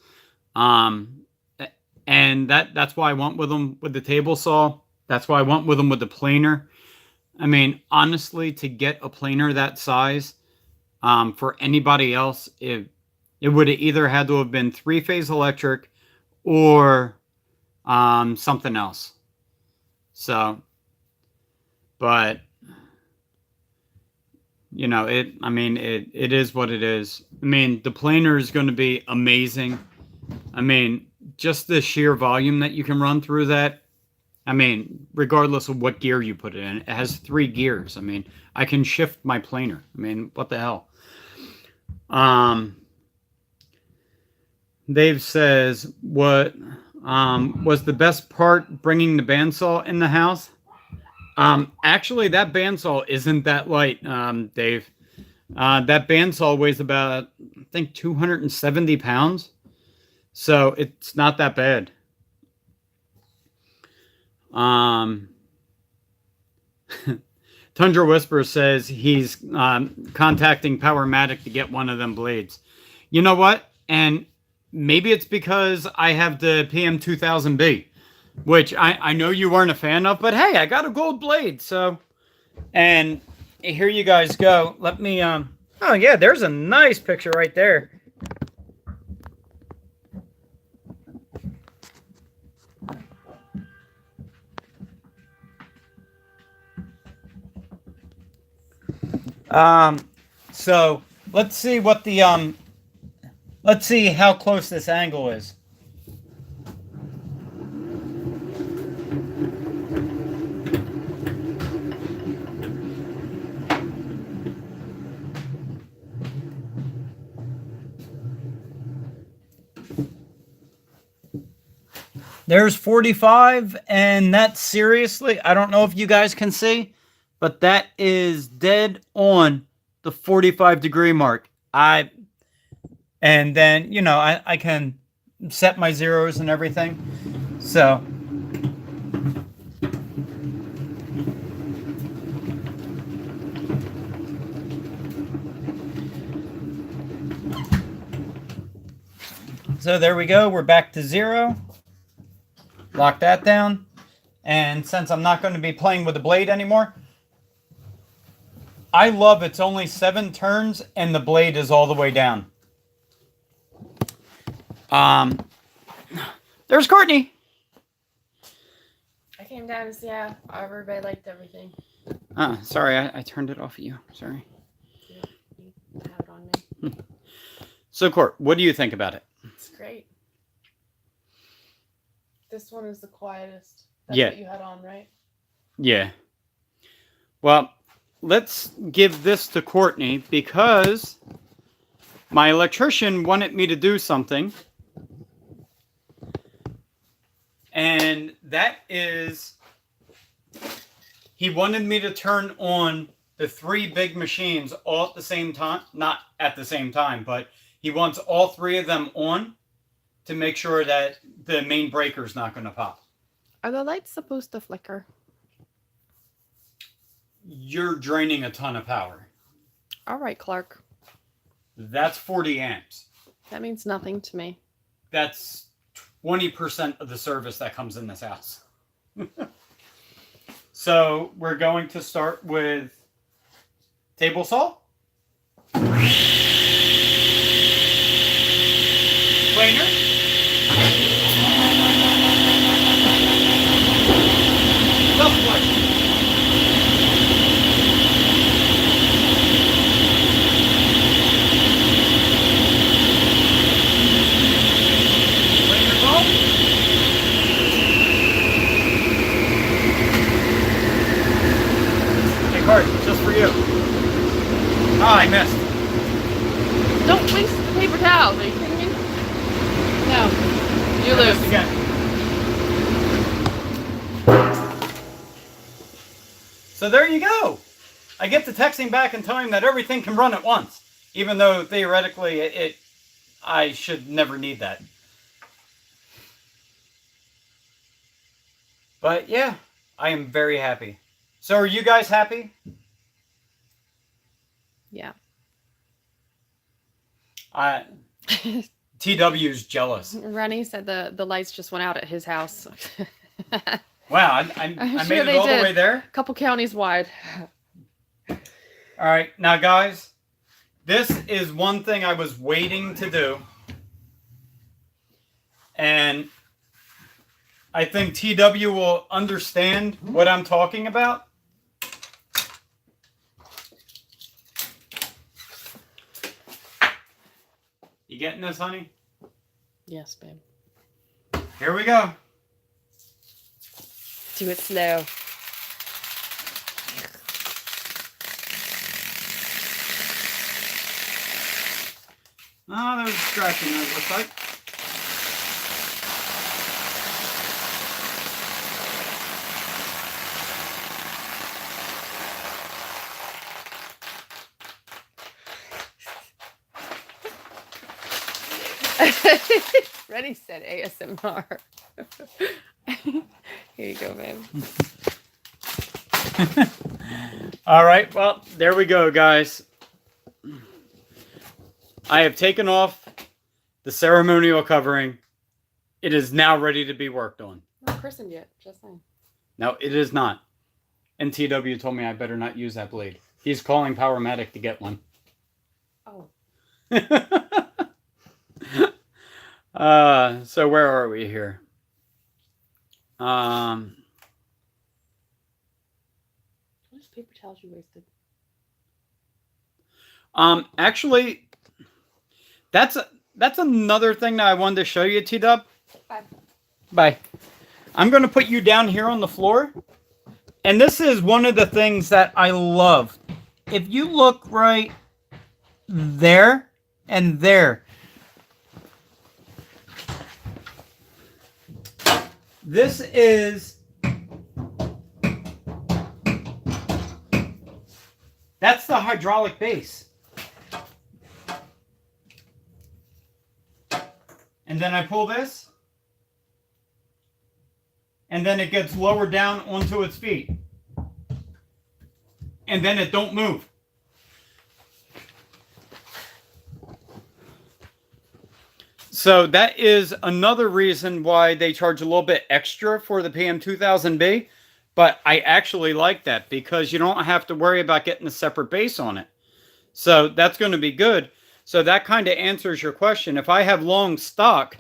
And that's why I went with them with the table saw. That's why I went with them with the planer. I mean, honestly, to get a planer that size, for anybody else, it would have either had to have been 3-phase electric or something else. So, but you know, it is what it is. I mean, the planer is going to be amazing. I mean, just the sheer volume that you can run through that. I mean, regardless of what gear you put it in, it has 3 gears. I mean, I can shift my planer. I mean, what the hell? Dave says, what was the best part bringing the bandsaw in the house? Actually, that bandsaw isn't that light, Dave. That bandsaw weighs about, I think, 270 pounds. So it's not that bad. Tundra Whisperer says he's contacting Powermatic to get one of them blades. You know what? And maybe it's because I have the PM2000B, which I know you weren't a fan of, but hey, I got a gold blade. So, and here you guys go. Let me, oh yeah, there's a nice picture right there. So let's see what the, let's see how close this angle is. There's 45, and that's seriously, I don't know if you guys can see, but that is dead on the 45-degree mark. And then, you know, I can set my zeros and everything. So, So there we go. We're back to 0. Lock that down. And since I'm not going to be playing with the blade anymore, I love it's only 7 turns and the blade is all the way down. There's Courtney. I came down to see how everybody liked everything. Sorry, I turned it off of you. Sorry. You have it on me. So, Court, what do you think about it? It's great. This one is the quietest. That's Yeah. what you had on, right? Yeah. Well, let's give this to Courtney because my electrician wanted me to do something. And that is, he wanted me to turn on the 3 big machines all at the same time. Not at the same time, but he wants all 3 of them on to make sure that the main breaker's not going to pop. Are the lights supposed to flicker? You're draining a ton of power. All right, Clark. That's 40 amps. That means nothing to me. That's 20% of the service that comes in this house. So we're going to start with table saw, planer, dust flex. Planer comb. Hey, Cart, just for you. Ah, I missed. Don't waste the paper towels. Are you kidding me? No. You I missed lose. again. So there you go. I get the texting back and telling him that everything can run at once, even though theoretically I should never need that. But yeah, I am very happy. So are you guys happy? Yeah. TW's jealous. Rennie said the lights just went out at his house. Wow, I I'm made sure it they all did. the way there. A couple counties wide. All right, now guys, this is one thing I was waiting to do. And I think TW will understand what I'm talking about. You getting this, honey? Yes, babe. Here we go. Do it slow. Oh, there's a scratch in there, it looks like. Rennie said ASMR. Here you go, babe. All right, well, there we go, guys. I have taken off the ceremonial covering. It is now ready to be worked on. Not christened yet, just saying. No, it is not. And TW told me I better not use that blade. He's calling Powermatic to get one. Oh. So where are we here? How much paper towels you wasted? Actually, that's another thing that I wanted to show you, T-Dub. Bye. Bye. I'm going to put you down here on the floor. And this is one of the things that I love. If you look right there and there, this is, that's the hydraulic base. And then I pull this, and then it gets lowered down onto its feet. And then it don't move. So that is another reason why they charge a little bit extra for the PM2000B. But I actually like that because you don't have to worry about getting a separate base on it. So that's going to be good. So that kind of answers your question. If I have long stock,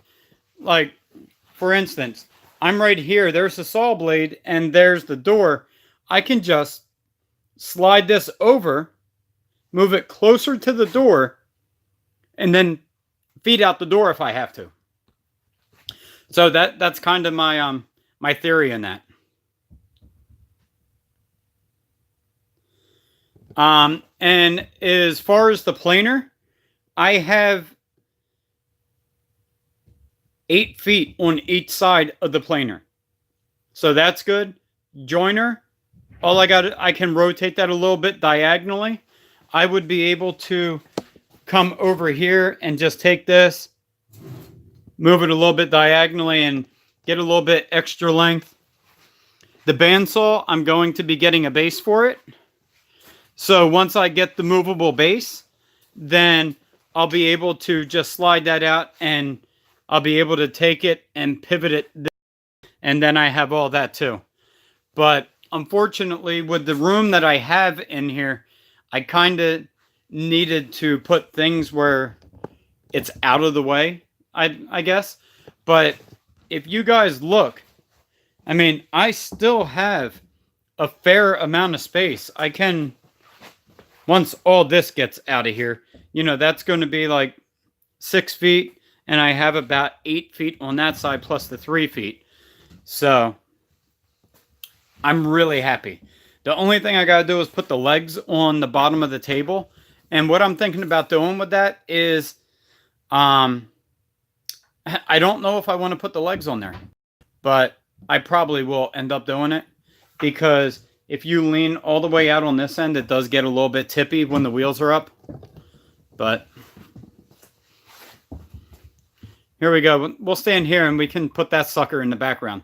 like for instance, I'm right here, there's the saw blade and there's the door. I can just slide this over, move it closer to the door, and then feed out the door if I have to. So that's kind of my my theory in that. And as far as the planer, I have 8 feet on each side of the planer. So that's good. Joiner, I can rotate that a little bit diagonally. I would be able to come over here and just take this, move it a little bit diagonally and get a little bit extra length. The bandsaw, I'm going to be getting a base for it. So once I get the movable base, then I'll be able to just slide that out and I'll be able to take it and pivot it. And then I have all that too. But unfortunately, with the room that I have in here, I kind of needed to put things where it's out of the way, I guess. But if you guys look, I mean, I still have a fair amount of space. I can, once all this gets out of here, you know, that's going to be like 6 feet. And I have about 8 feet on that side plus the 3 feet. So I'm really happy. The only thing I got to do is put the legs on the bottom of the table. And what I'm thinking about doing with that is, I don't know if I want to put the legs on there, but I probably will end up doing it because if you lean all the way out on this end, it does get a little bit tippy when the wheels are up. But here we go. We'll stand here and we can put that sucker in the background.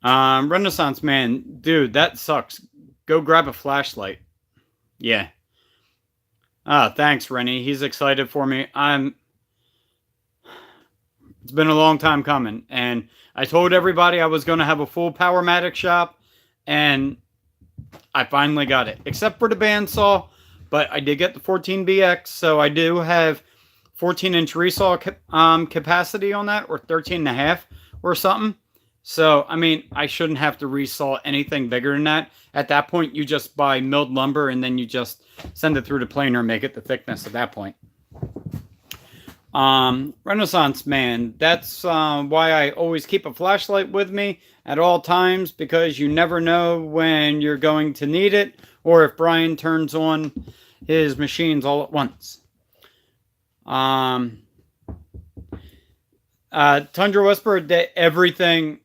Renaissance Man, dude, that sucks. Go grab a flashlight. Yeah. Thanks, Rennie. He's excited for me. It's been a long time coming, and I told everybody I was going to have a full Powermatic shop, and I finally got it, except for the bandsaw, but I did get the 14BX, so I do have 14-inch resaw capacity on that, or 13.5 or something. So, I mean, I shouldn't have to resaw anything bigger than that. At that point, you just buy milled lumber, and then you just send it through the planer and make it the thickness at that point. Renaissance Man, that's why I always keep a flashlight with me at all times, because you never know when you're going to need it, or if Brian turns on his machines all at once. Tundra Whisperer, everything,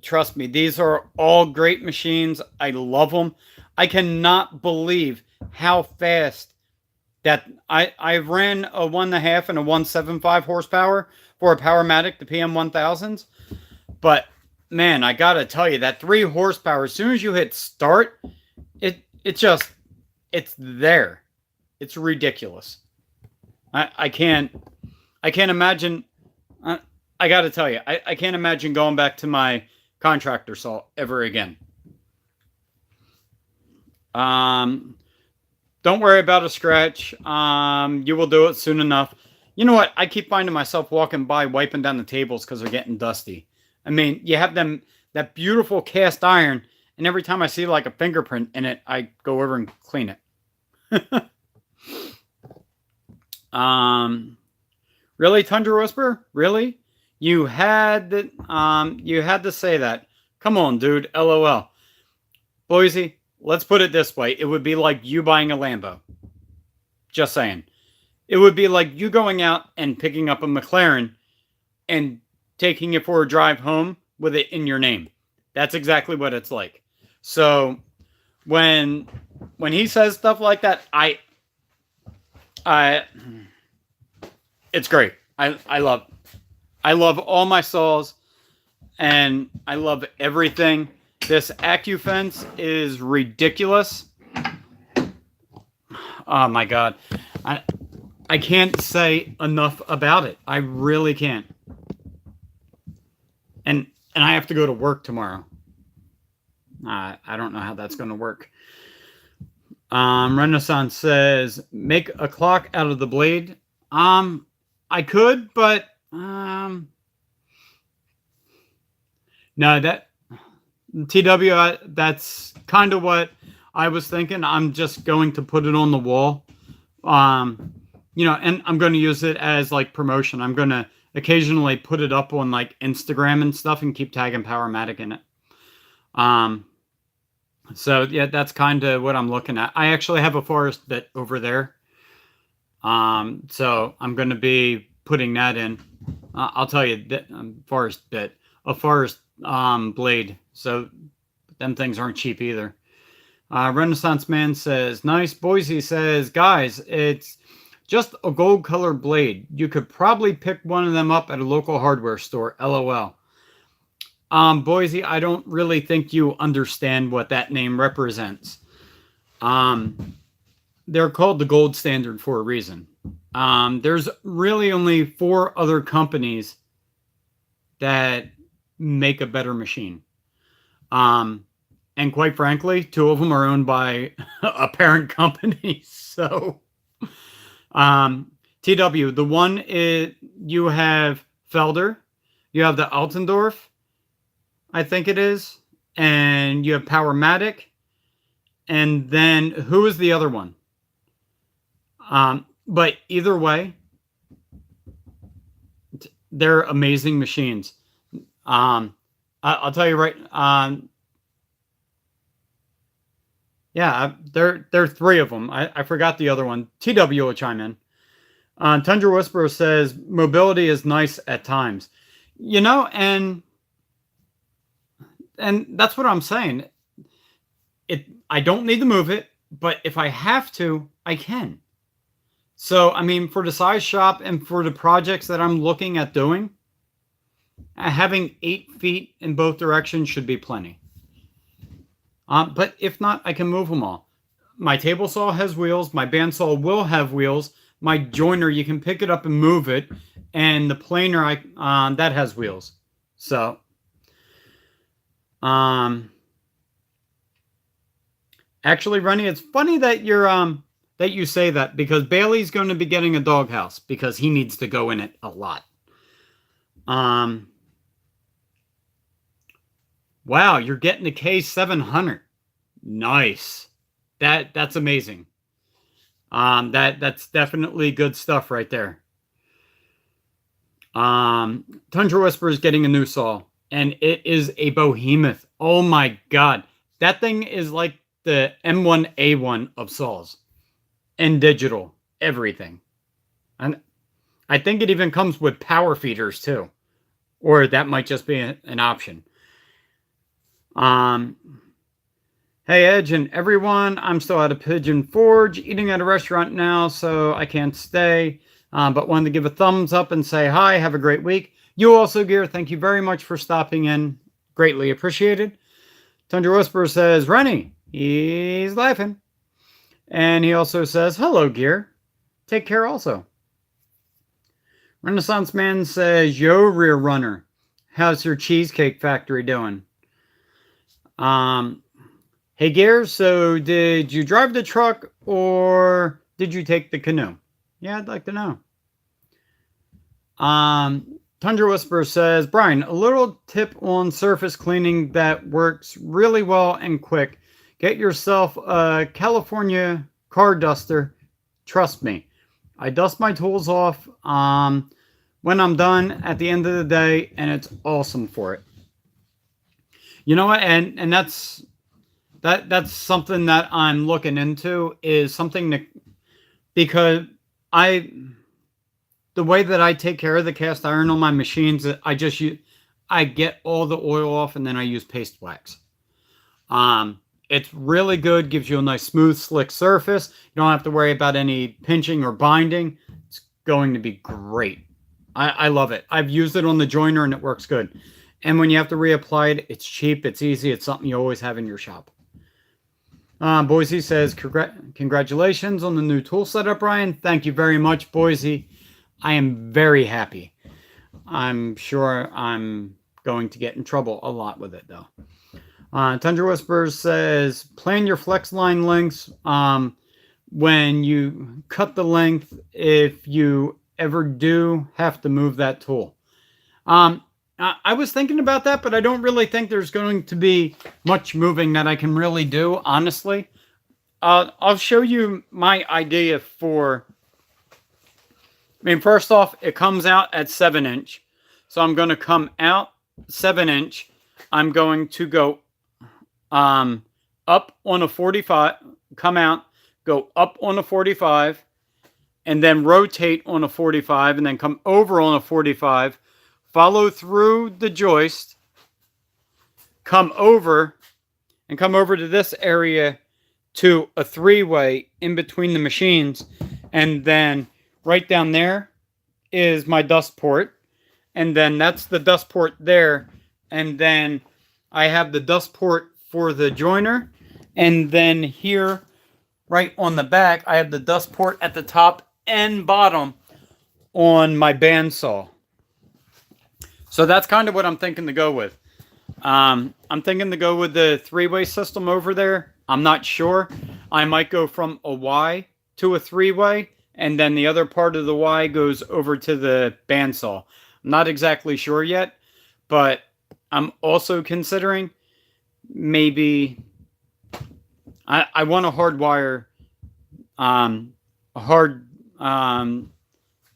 trust me, these are all great machines. I love them. I cannot believe how fast that I ran a 1.5 and a 1.75 horsepower for a Powermatic, the PM1000s. But man, I gotta tell you, that 3 horsepower, as soon as you hit start, it's there. It's ridiculous. I can't imagine. I gotta tell you, I can't imagine going back to my contractor saw ever again. Don't worry about a scratch. You will do it soon enough. You know what? I keep finding myself walking by, wiping down the tables because they're getting dusty. I mean, you have that beautiful cast iron, and every time I see like a fingerprint in it, I go over and clean it. Really, Tundra Whisperer? Really? You had to say that. Come on, dude. LOL. Boise, let's put it this way. It would be like you buying a Lambo. Just saying. It would be like you going out and picking up a McLaren and taking it for a drive home with it in your name. That's exactly what it's like. So when he says stuff like that, it's great. I love all my saws, and I love everything. This AccuFence is ridiculous. Oh my God. I can't say enough about it. I really can't. And I have to go to work tomorrow. I don't know how that's going to work. Renaissance says, make a clock out of the blade. I could, but no, that TW, that's kind of what I was thinking. I'm just going to put it on the wall. You know, and I'm going to use it as like promotion. I'm going to occasionally put it up on like Instagram and stuff and keep tagging Powermatic in it. So yeah, that's kind of what I'm looking at. I actually have a forest bit over there. So I'm going to be putting that in. I'll tell you that forest bit, a forest blade. So them things aren't cheap either. Renaissance Man says, nice. Boise says, guys, it's just a gold color blade. You could probably pick one of them up at a local hardware store. LOL. Boise, I don't really think you understand what that name represents. They're called the gold standard for a reason. There's really only 4 other companies that make a better machine. And quite frankly, 2 of them are owned by a parent company. So, TW, the one is, you have Felder, you have the Altendorf, I think it is, and you have Powermatic, and then who is the other one? But either way, they're amazing machines. I'll tell you right. Yeah, there are 3 of them. I forgot the other one. TW will chime in. Tundra Whisperer says mobility is nice at times. You know, and that's what I'm saying. I don't need to move it, but if I have to, I can. So, I mean, for the size shop and for the projects that I'm looking at doing, having 8 feet in both directions should be plenty. But if not, I can move them all. My table saw has wheels. My bandsaw will have wheels. My joiner, you can pick it up and move it. And the planer, that has wheels. So, actually, Rennie, it's funny that that you say that, because Bailey's going to be getting a doghouse because he needs to go in it a lot. Wow, you're getting the K700. Nice. That's amazing. That's definitely good stuff right there. Tundra Whisperer is getting a new saw, and it is a behemoth. Oh my god. That thing is like the M1A1 of saws. And digital. Everything. And I think it even comes with power feeders too. Or that might just be an option. Hey Edge and everyone, I'm still at a Pigeon Forge, eating at a restaurant now, so I can't stay. But wanted to give a thumbs up and say hi, have a great week. You also, Gear, thank you very much for stopping in. Greatly appreciated. Tundra Whisperer says, Rennie, he's laughing. And he also says, hello, Gear. Take care also. Renaissance Man says, yo, Rear Runner. How's your Cheesecake Factory doing? Hey, Gear, so did you drive the truck or did you take the canoe? Yeah, I'd like to know. Tundra Whisperer says, Brian, a little tip on surface cleaning that works really well and quick. Get yourself a California car duster. Trust me. I dust my tools off when I'm done at the end of the day, and it's awesome for it. You know what? And that's something that I'm looking into, is something that, because the way that I take care of the cast iron on my machines, I get all the oil off and then I use paste wax. It's really good, gives you a nice smooth, slick surface. You don't have to worry about any pinching or binding. It's going to be great. I love it. I've used it on the joiner and it works good. And when you have to reapply it, it's cheap, it's easy, it's something you always have in your shop. Boise says, congratulations on the new tool setup, Ryan. Thank you very much, Boise. I am very happy. I'm sure I'm going to get in trouble a lot with it, though. Tundra Whispers says, plan your flex line lengths when you cut the length if you ever do have to move that tool. I was thinking about that, but I don't really think there's going to be much moving that I can really do, honestly. I'll show you my idea for... I mean, first off, it comes out at 7-inch. So I'm going to come out 7-inch. I'm going to go up on a 45, come out, go up on a 45, and then rotate on a 45, and then come over on a 45, follow through the joist, come over to this area to a 3-way in between the machines, and then right down there is my dust port, and then that's the dust port there, and then I have the dust port for the joiner, and then here right on the back I have the dust port at the top and bottom on my bandsaw. So that's kind of what I'm thinking to go with. I'm thinking to go with the 3-way system over there. I'm not sure. I might go from a Y to a 3-way, and then the other part of the Y goes over to the bandsaw. I'm not exactly sure yet, but I'm also considering maybe I want to hardwire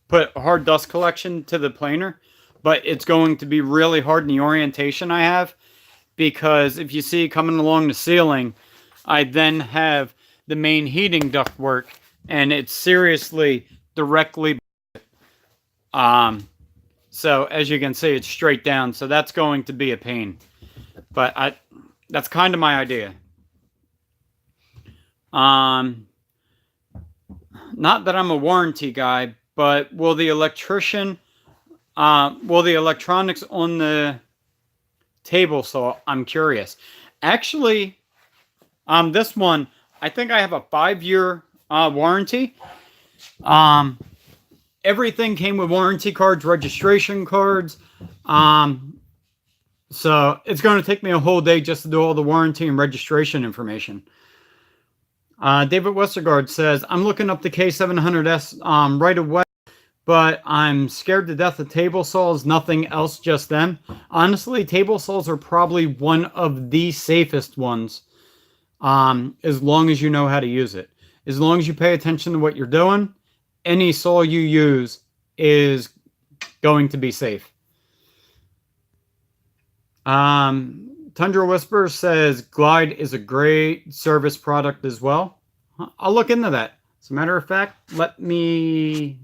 put a hard dust collection to the planer, but it's going to be really hard in the orientation I have, because if you see coming along the ceiling, I then have the main heating duct work, and it's seriously directly so as you can see, it's straight down, so that's going to be a pain. But that's kind of my idea. Not that I'm a warranty guy, but will the electronics on the table saw? I'm curious. Actually, this one, I think I have a 5-year warranty. Everything came with warranty cards, registration cards. So it's going to take me a whole day just to do all the warranty and registration information. David Westergaard says, I'm looking up the K700S right away, but I'm scared to death of table saws, nothing else, just them. Honestly, table saws are probably one of the safest ones, as long as you know how to use it. As long as you pay attention to what you're doing, any saw you use is going to be safe. Tundra Whisper says Glide is a great service product as well. I'll look into that. As a matter of fact, let me...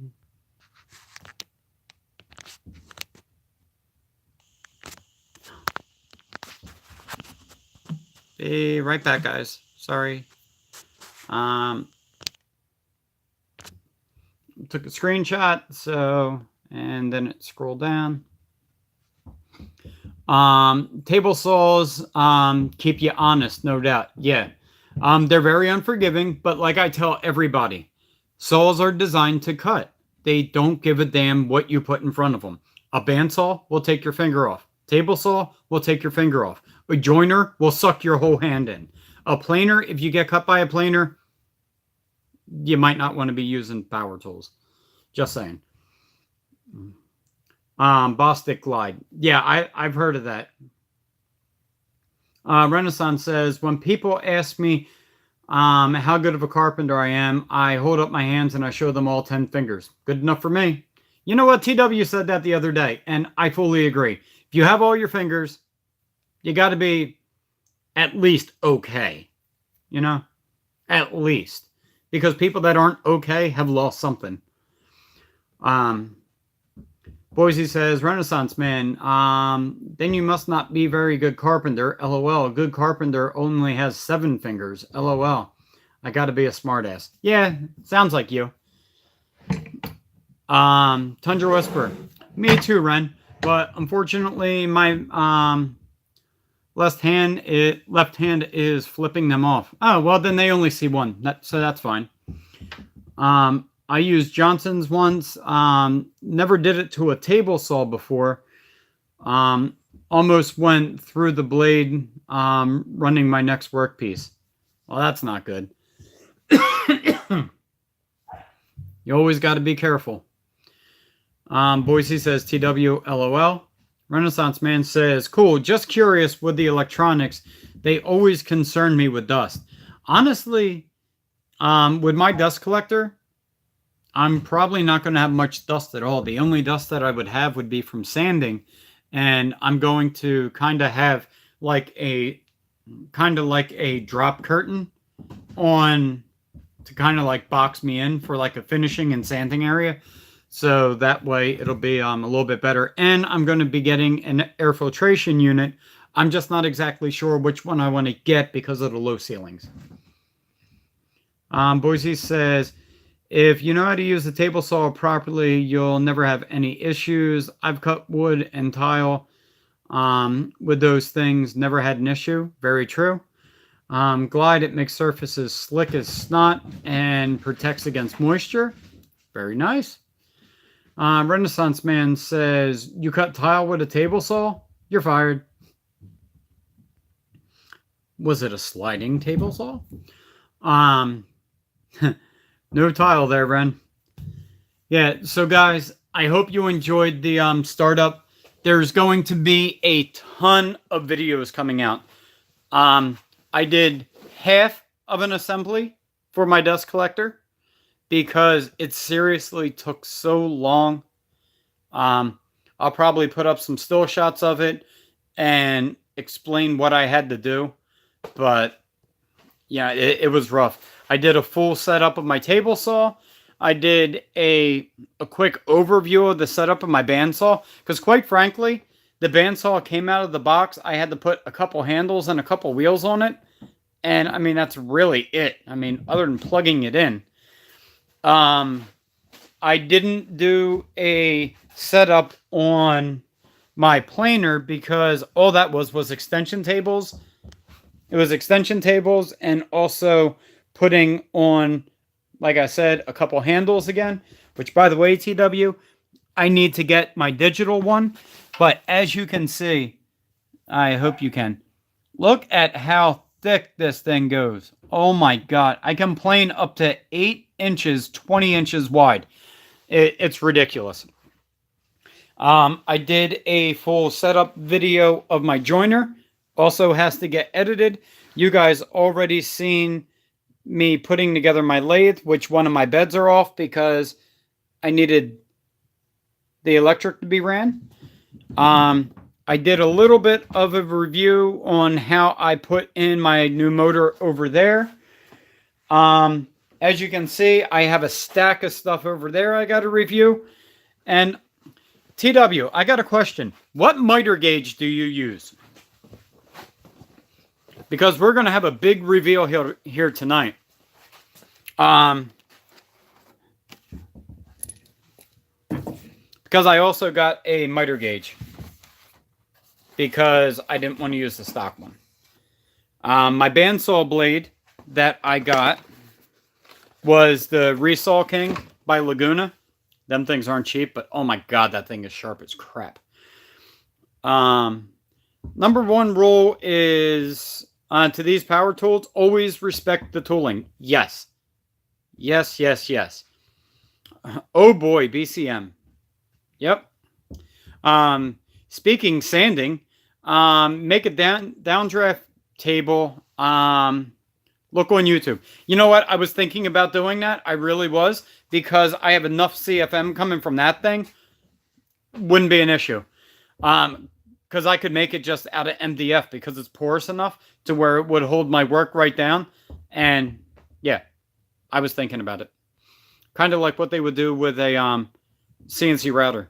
Be right back, guys. Sorry. Took a screenshot, so, and then it scrolled down. Table saws keep you honest, no doubt. Yeah. They're very unforgiving, but like I tell everybody, saws are designed to cut. They don't give a damn what you put in front of them. A bandsaw will take your finger off. Table saw will take your finger off. A joiner will suck your whole hand in. A planer, if you get cut by a planer, you might not want to be using power tools. Just saying. Bostic Glide. Yeah, I've heard of that. Renaissance says, when people ask me how good of a carpenter I am, I hold up my hands and I show them all 10 fingers. Good enough for me. You know what? TW said that the other day, and I fully agree. If you have all your fingers, you got to be at least okay. You know? At least. Because people that aren't okay have lost something. Boise says, Renaissance man, then you must not be very good carpenter. LOL. A good carpenter only has 7 fingers. LOL. I gotta be a smartass. Yeah, sounds like you. Tundra Whisper. Me too, Ren. But unfortunately, my left hand is flipping them off. Oh, well, then they only see one. So that's fine. I used Johnson's once. Never did it to a table saw before. Almost went through the blade running my next workpiece. Well, that's not good. You always got to be careful. Boise says TW LOL. Renaissance Man says, cool, just curious with the electronics. They always concern me with dust. Honestly, with my dust collector, I'm probably not going to have much dust at all. The only dust that I would have would be from sanding. And I'm going to kind of have like a drop curtain on to kind of like box me in for like a finishing and sanding area. So that way it'll be a little bit better. And I'm going to be getting an air filtration unit. I'm just not exactly sure which one I want to get because of the low ceilings. Boise says, if you know how to use the table saw properly, you'll never have any issues. I've cut wood and tile with those things. Never had an issue. Very true. Glide, it makes surfaces slick as snot and protects against moisture. Very nice. Renaissance Man says, you cut tile with a table saw? You're fired. Was it a sliding table saw? No tile there, Ren. Yeah, so guys, I hope you enjoyed the startup. There's going to be a ton of videos coming out. I did half of an assembly for my dust collector because it seriously took so long. I'll probably put up some still shots of it and explain what I had to do. But yeah, it was rough. I did a full setup of my table saw. I did a quick overview of the setup of my bandsaw. Because quite frankly, the bandsaw came out of the box. I had to put a couple handles and a couple wheels on it. And I mean, that's really it. I mean, other than plugging it in. I didn't do a setup on my planer because all that was extension tables. It was extension tables and also putting on, like I said, a couple handles again, which by the way, TW, I need to get my digital one. But as you can see, I hope you can, look at how thick this thing goes. Oh my God. I can plane up to 8 inches, 20 inches wide. It's ridiculous. I did a full setup video of my joiner. Also has to get edited. You guys already seen me putting together my lathe, which one of my beds are off because I needed the electric to be ran. I did a little bit of a review on how I put in my new motor over there. As you can see, I have a stack of stuff over there I got to review. And TW, I got a question. What miter gauge do you use? Because we're going to have a big reveal here tonight. Because I also got a miter gauge. Because I didn't want to use the stock one. My bandsaw blade that I got was the Resaw King by Laguna. Them things aren't cheap, but oh my God, that thing is sharp as crap. Number one rule is to these power tools, always respect the tooling. Yes. Yes, yes, yes. Oh boy, BCM. Yep. Speaking sanding, make a downdraft table. Look on YouTube. You know what? I was thinking about doing that. I really was. Because I have enough CFM coming from that thing. Wouldn't be an issue. Because I could make it just out of MDF. Because it's porous enough to where it would hold my work right down. And yeah. I was thinking about it. Kind of like what they would do with a CNC router.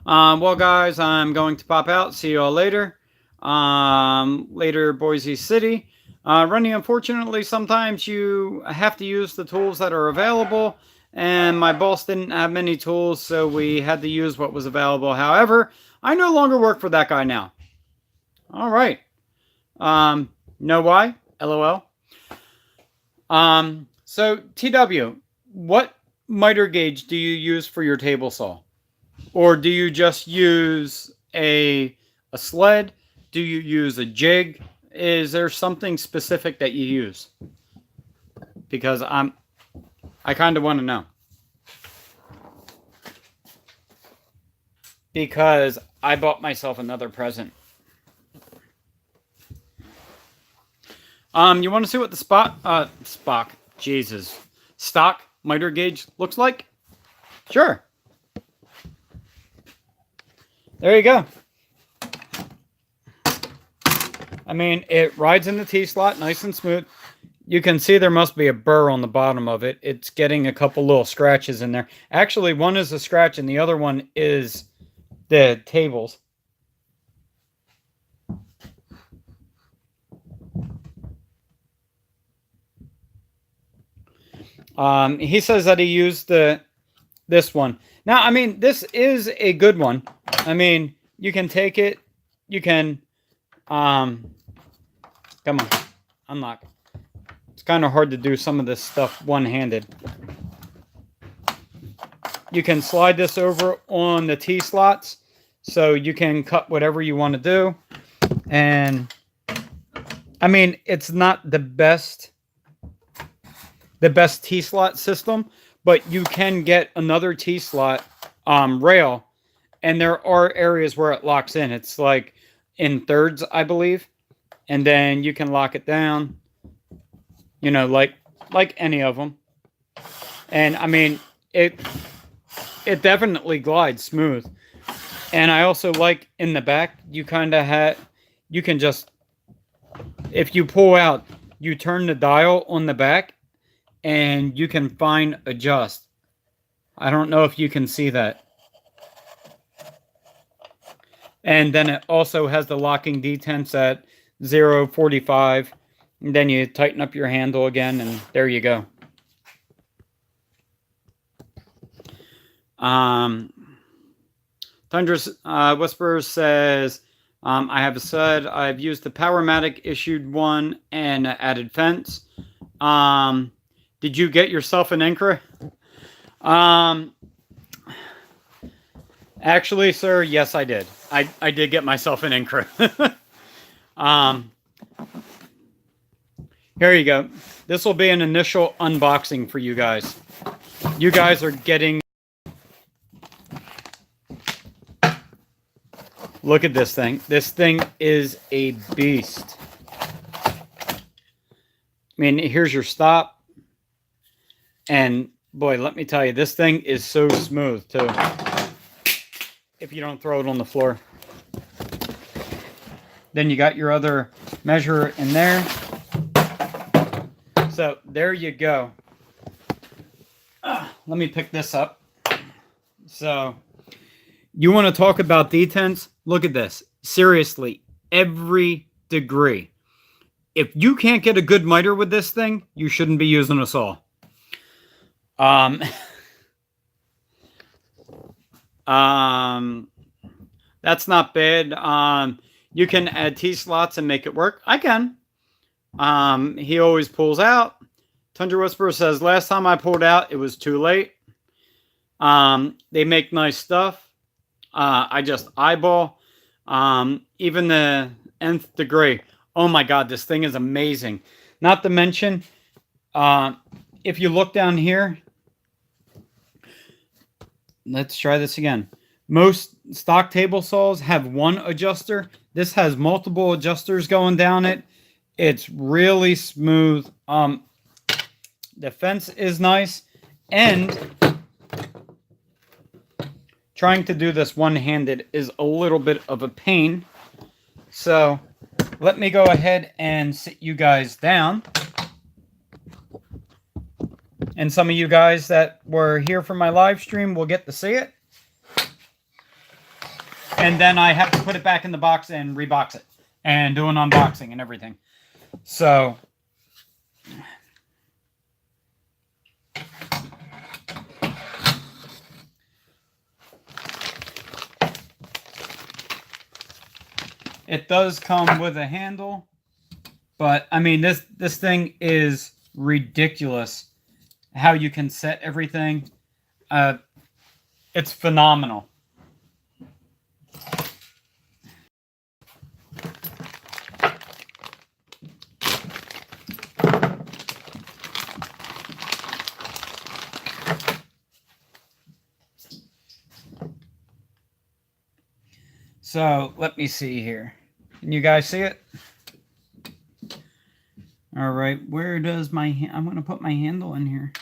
Well, guys, I'm going to pop out. See you all later. Later, Boise City. Rennie, unfortunately, sometimes you have to use the tools that are available. And my boss didn't have many tools, so we had to use what was available. However, I no longer work for that guy now. All right. Know why? LOL. So TW, what miter gauge do you use for your table saw? Or do you just use a sled? Do you use a jig? Is there something specific that you use? Because I kind of want to know. Because I bought myself another present. You want to see what the stock miter gauge looks like? Sure. There you go. I mean, it rides in the T-slot, nice and smooth. You can see there must be a burr on the bottom of it. It's getting a couple little scratches in there. Actually, one is a scratch and the other one is the tables. He says that he used this one. Now, I mean, this is a good one. I mean, you can take it. You can, come on, unlock. It's kind of hard to do some of this stuff one-handed. You can slide this over on the T-slots, so you can cut whatever you want to do. And, I mean, it's not the best T-slot system, but you can get another T-slot rail, and there are areas where it locks in. It's like in thirds, I believe, and then you can lock it down, you know, like any of them. And I mean, it definitely glides smooth. And I also like in the back, you kind of you can just, if you pull out, you turn the dial on the back and you can fine adjust. I don't know if you can see that. And then it also has the locking detents at 0.45. And then you tighten up your handle again, and there you go. Tundra's Whisperer says, I have said I've used the Powermatic issued one and added fence. Did you get yourself an Incra? Actually, sir, yes, I did. I did get myself an Incra. Here you go. This will be an initial unboxing for you guys. You guys are getting... Look at this thing. This thing is a beast. I mean, here's your stop. And boy, let me tell you, this thing is so smooth too. If you don't throw it on the floor. Then you got your other measurer in there. So there you go. Let me pick this up. So you want to talk about detents? Look at this. Seriously, every degree. If you can't get a good miter with this thing, you shouldn't be using a saw. That's not bad. You can add T-slots and make it work. I can. He always pulls out. Tundra Whisperer says, last time I pulled out, it was too late. They make nice stuff. I just eyeball. Even the nth degree. Oh my God, this thing is amazing. Not to mention, if you look down here, let's try this again. Most stock table saws have one adjuster. This has multiple adjusters going down it. It's really smooth. The fence is nice, and trying to do this one-handed is a little bit of a pain. So let me go ahead and sit you guys down. And some of you guys that were here for my live stream will get to see it. And then I have to put it back in the box and rebox it and do an unboxing and everything. So It does come with a handle, but I mean, this thing is ridiculous. How you can set everything. It's phenomenal. So let me see here. Can you guys see it? All right, where does my I'm going to put my handle in here.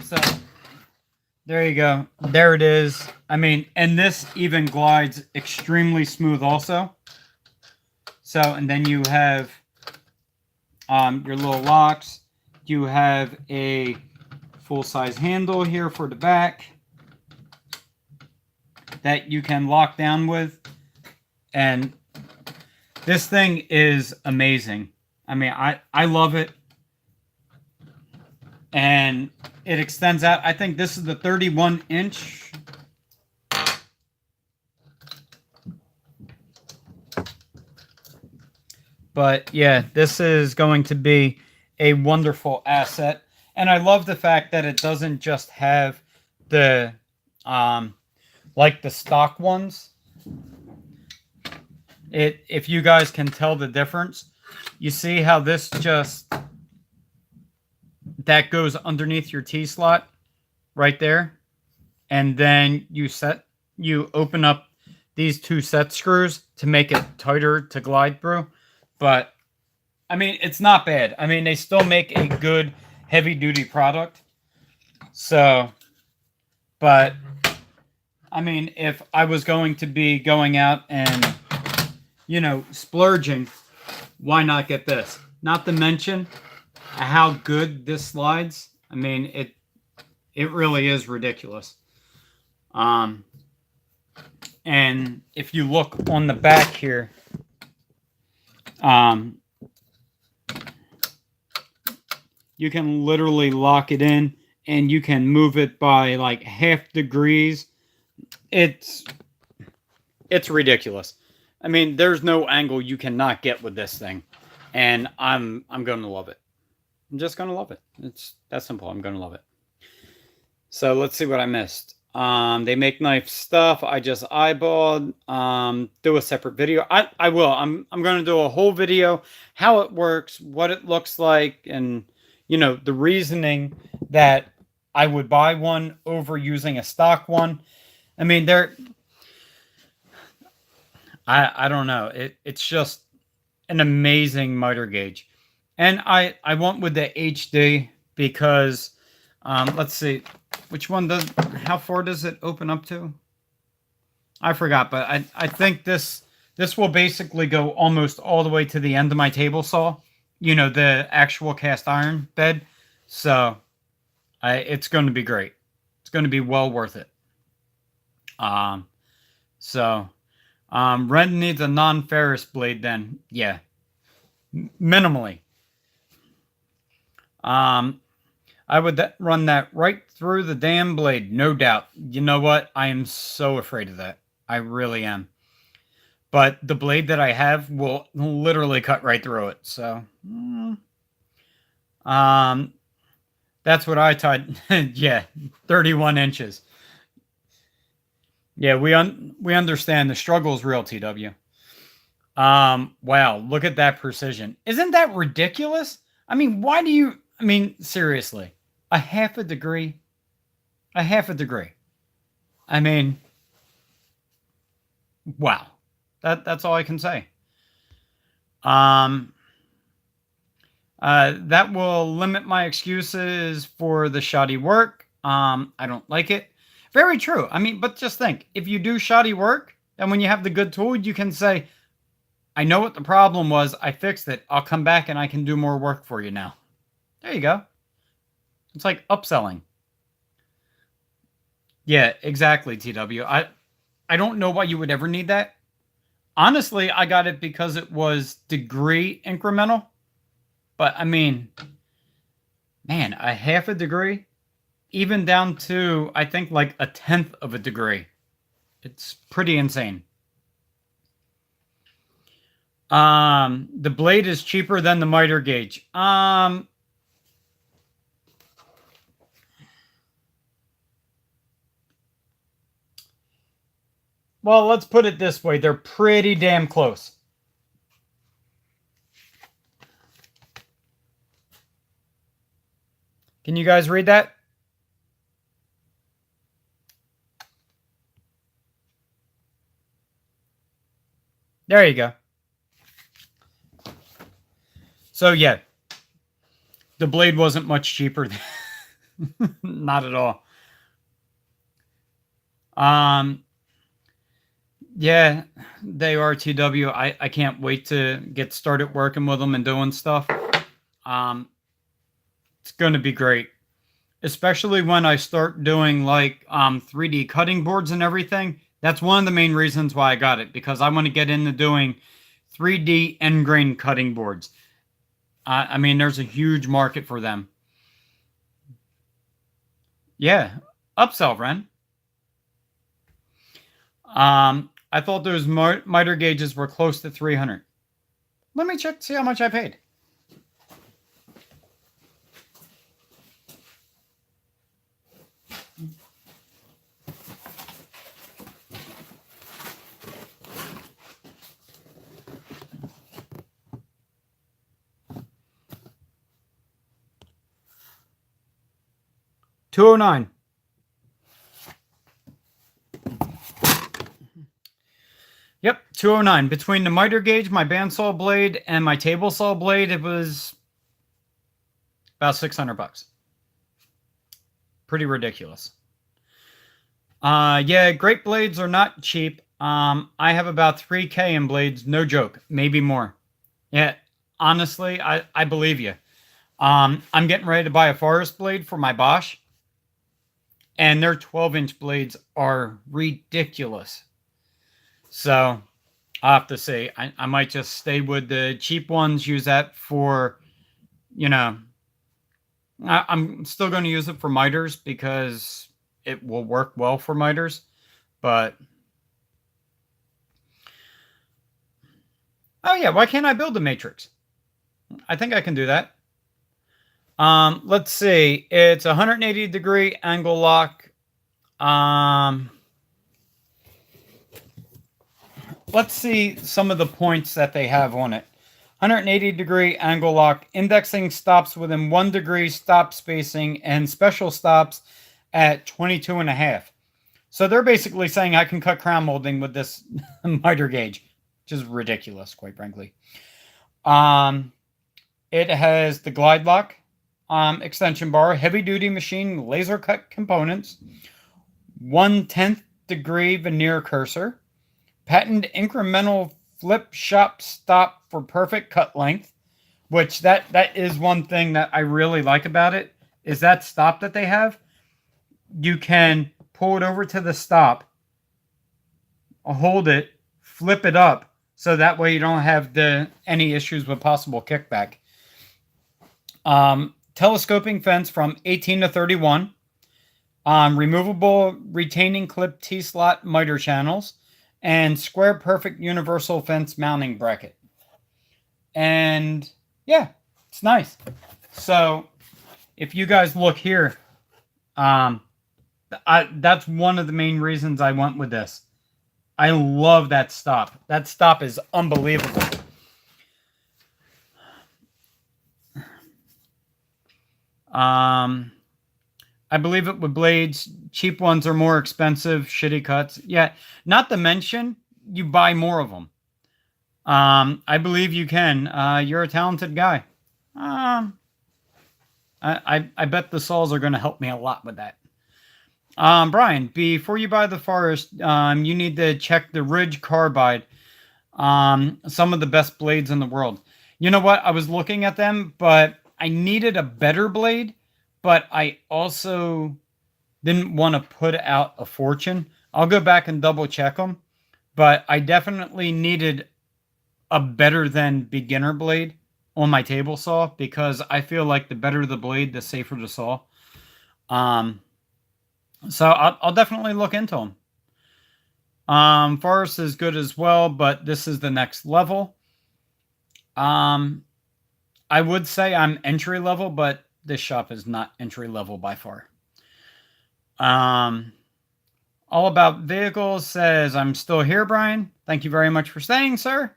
So there you go. There it is. I mean, and this even glides extremely smooth also. So, and then you have your little locks. You have a full-size handle here for the back that you can lock down with. And this thing is amazing. I mean, I love it. And it extends out. I think this is the 31-inch. But yeah, this is going to be a wonderful asset. And I love the fact that it doesn't just have the, like the stock ones. If you guys can tell the difference, you see how this just, that goes underneath your T-slot right there. And then you open up these two set screws to make it tighter to glide through. But, I mean, it's not bad. I mean, they still make a good heavy-duty product. So, but, I mean, if I was going to be going out and, you know, splurging, why not get this? Not to mention how good this slides. I mean, it really is ridiculous. And if you look on the back here, you can literally lock it in and you can move it by like half degrees. It's ridiculous. I mean, there's no angle you cannot get with this thing. And I'm going to love it. I'm just going to love it. It's that simple. I'm going to love it. So let's see what I missed. They make knife stuff. I just eyeballed. Do a separate video. I will. I'm going to do a whole video, how it works, what it looks like, and, you know, the reasoning that I would buy one over using a stock one. I mean, I don't know. It's just an amazing miter gauge. And I went with the HD because, let's see, which one how far does it open up to? I forgot, but I think this will basically go almost all the way to the end of my table saw, you know, the actual cast iron bed. So it's going to be great. It's going to be well worth it. Ren needs a non-ferrous blade then. Yeah. Minimally. I would run that right through the damn blade, no doubt. You know what? I am so afraid of that. I really am. But the blade that I have will literally cut right through it. So, that's what I tied. Yeah, 31 inches. Yeah, we understand the struggle is real, TW. Wow, look at that precision. Isn't that ridiculous? I mean, why do you... I mean, seriously, a half a degree. I mean, wow. That's all I can say. That will limit my excuses for the shoddy work. I don't like it. Very true. I mean, but just think, if you do shoddy work, and when you have the good tool, you can say, I know what the problem was. I fixed it. I'll come back and I can do more work for you now. There you go. It's like upselling. Yeah, exactly, TW. I don't know why you would ever need that. Honestly, I got it because it was degree incremental. But I mean, man, a half a degree, even down to I think like a tenth of a degree. It's pretty insane. The blade is cheaper than the miter gauge. Well, let's put it this way. They're pretty damn close. Can you guys read that? There you go. So yeah, the blade wasn't much cheaper. Not at all. Yeah, they are TW. I can't wait to get started working with them and doing stuff. It's going to be great, especially when I start doing like 3D cutting boards and everything. That's one of the main reasons why I got it, because I want to get into doing 3D end grain cutting boards. I mean, there's a huge market for them. Yeah, upsell, Ren. I thought those miter gauges were close to 300. Let me check to see how much I paid. $209. Yep, $209. Between the miter gauge, my bandsaw blade, and my table saw blade, it was about $600. Pretty ridiculous. Yeah, great blades are not cheap. I have about 3K in blades, no joke, maybe more. Yeah, honestly, I believe you. I'm getting ready to buy a forest blade for my Bosch, and their 12-inch blades are ridiculous. So I'll have to say, I might just stay with the cheap ones, use that for, you know, I'm still going to use it for miters because it will work well for miters, but oh yeah, why can't I build a matrix? I think I can do that. Let's see. It's 180 degree angle lock. Let's see some of the points that they have on it. 180 degree angle lock, indexing stops within 1 degree stop spacing, and special stops at 22.5. So they're basically saying I can cut crown molding with this miter gauge, which is ridiculous, quite frankly. It has the glide lock, extension bar, heavy duty machine, laser cut components, 1/10 degree veneer cursor, patent incremental flip shop stop for perfect cut length, which that is one thing that I really like about it, is that stop that they have. You can pull it over to the stop, hold it, flip it up, so that way you don't have any issues with possible kickback. Telescoping fence from 18 to 31. Removable retaining clip T-slot miter channels, and square perfect universal fence mounting bracket. And yeah, it's nice. So if you guys look here, that's one of the main reasons I went with this. I love that stop. That stop is unbelievable. I believe it with blades. Cheap ones are more expensive. Shitty cuts. Yeah. Not to mention, you buy more of them. I believe you can. You're a talented guy. I bet the saws are going to help me a lot with that. Brian, before you buy the Forest, you need to check the Ridge Carbide. Some of the best blades in the world. You know what? I was looking at them, but I needed a better blade. But I also didn't want to put out a fortune. I'll go back and double check them, but I definitely needed a better than beginner blade on my table saw, because I feel like the better the blade, the safer the saw. So I'll definitely look into them. Forest is good as well, but this is the next level. I would say I'm entry level, but this shop is not entry level by far. All About Vehicles says, I'm still here, Brian. Thank you very much for staying, sir.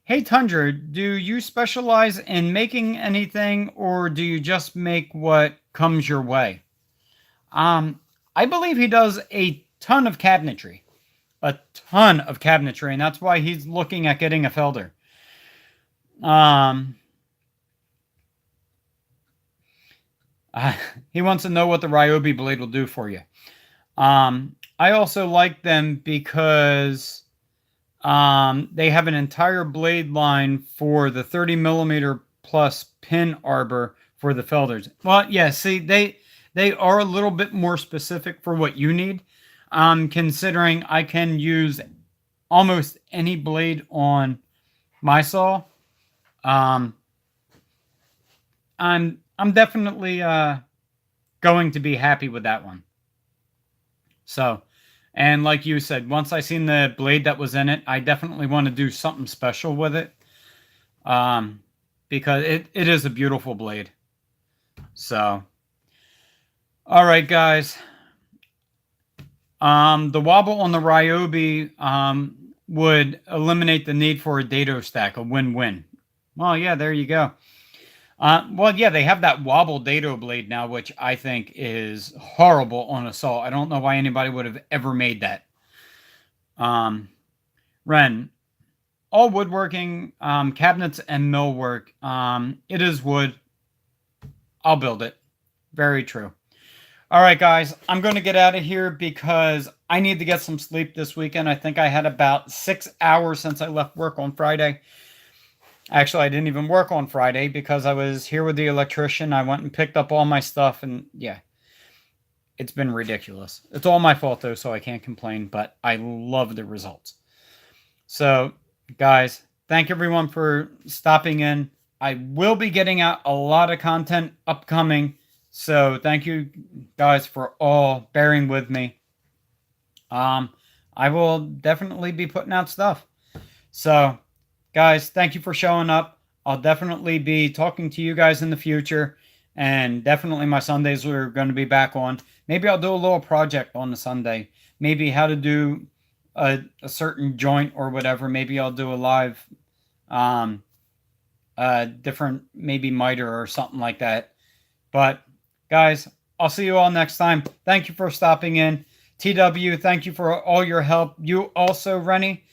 Hey, Tundra, do you specialize in making anything, or do you just make what comes your way? I believe he does a ton of cabinetry. A ton of cabinetry, and that's why he's looking at getting a Felder. He wants to know what the Ryobi blade will do for you. I also like them because they have an entire blade line for the 30 millimeter plus pin arbor for the Felders. Well, yeah, see, they are a little bit more specific for what you need. Considering I can use almost any blade on my saw. I'm definitely going to be happy with that one. So, and like you said, once I seen the blade that was in it, I definitely want to do something special with it. Because it is a beautiful blade. So, all right, guys. The wobble on the Ryobi would eliminate the need for a dado stack, a win-win. Well, yeah, there you go. Well, yeah, they have that wobble dado blade now, which I think is horrible on a saw. I don't know why anybody would have ever made that. Ren, all woodworking, cabinets and millwork. It is wood. I'll build it. Very true. All right, guys, I'm going to get out of here because I need to get some sleep this weekend. I think I had about 6 hours since I left work on Friday. Actually, I didn't even work on Friday because I was here with the electrician. I went and picked up all my stuff, and yeah, it's been ridiculous. It's all my fault, though, so I can't complain, but I love the results. So, guys, thank everyone for stopping in. I will be getting out a lot of content upcoming, so thank you guys for all bearing with me. I will definitely be putting out stuff. So, guys, thank you for showing up. I'll definitely be talking to you guys in the future. And definitely my Sundays are going to be back on. Maybe I'll do a little project on the Sunday. Maybe how to do a certain joint or whatever. Maybe I'll do a live different, maybe miter or something like that. But, guys, I'll see you all next time. Thank you for stopping in. TW, thank you for all your help. You also, Rennie.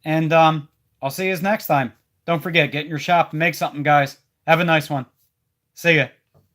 And I'll see you next time. Don't forget, get in your shop and make something, guys. Have a nice one. See ya.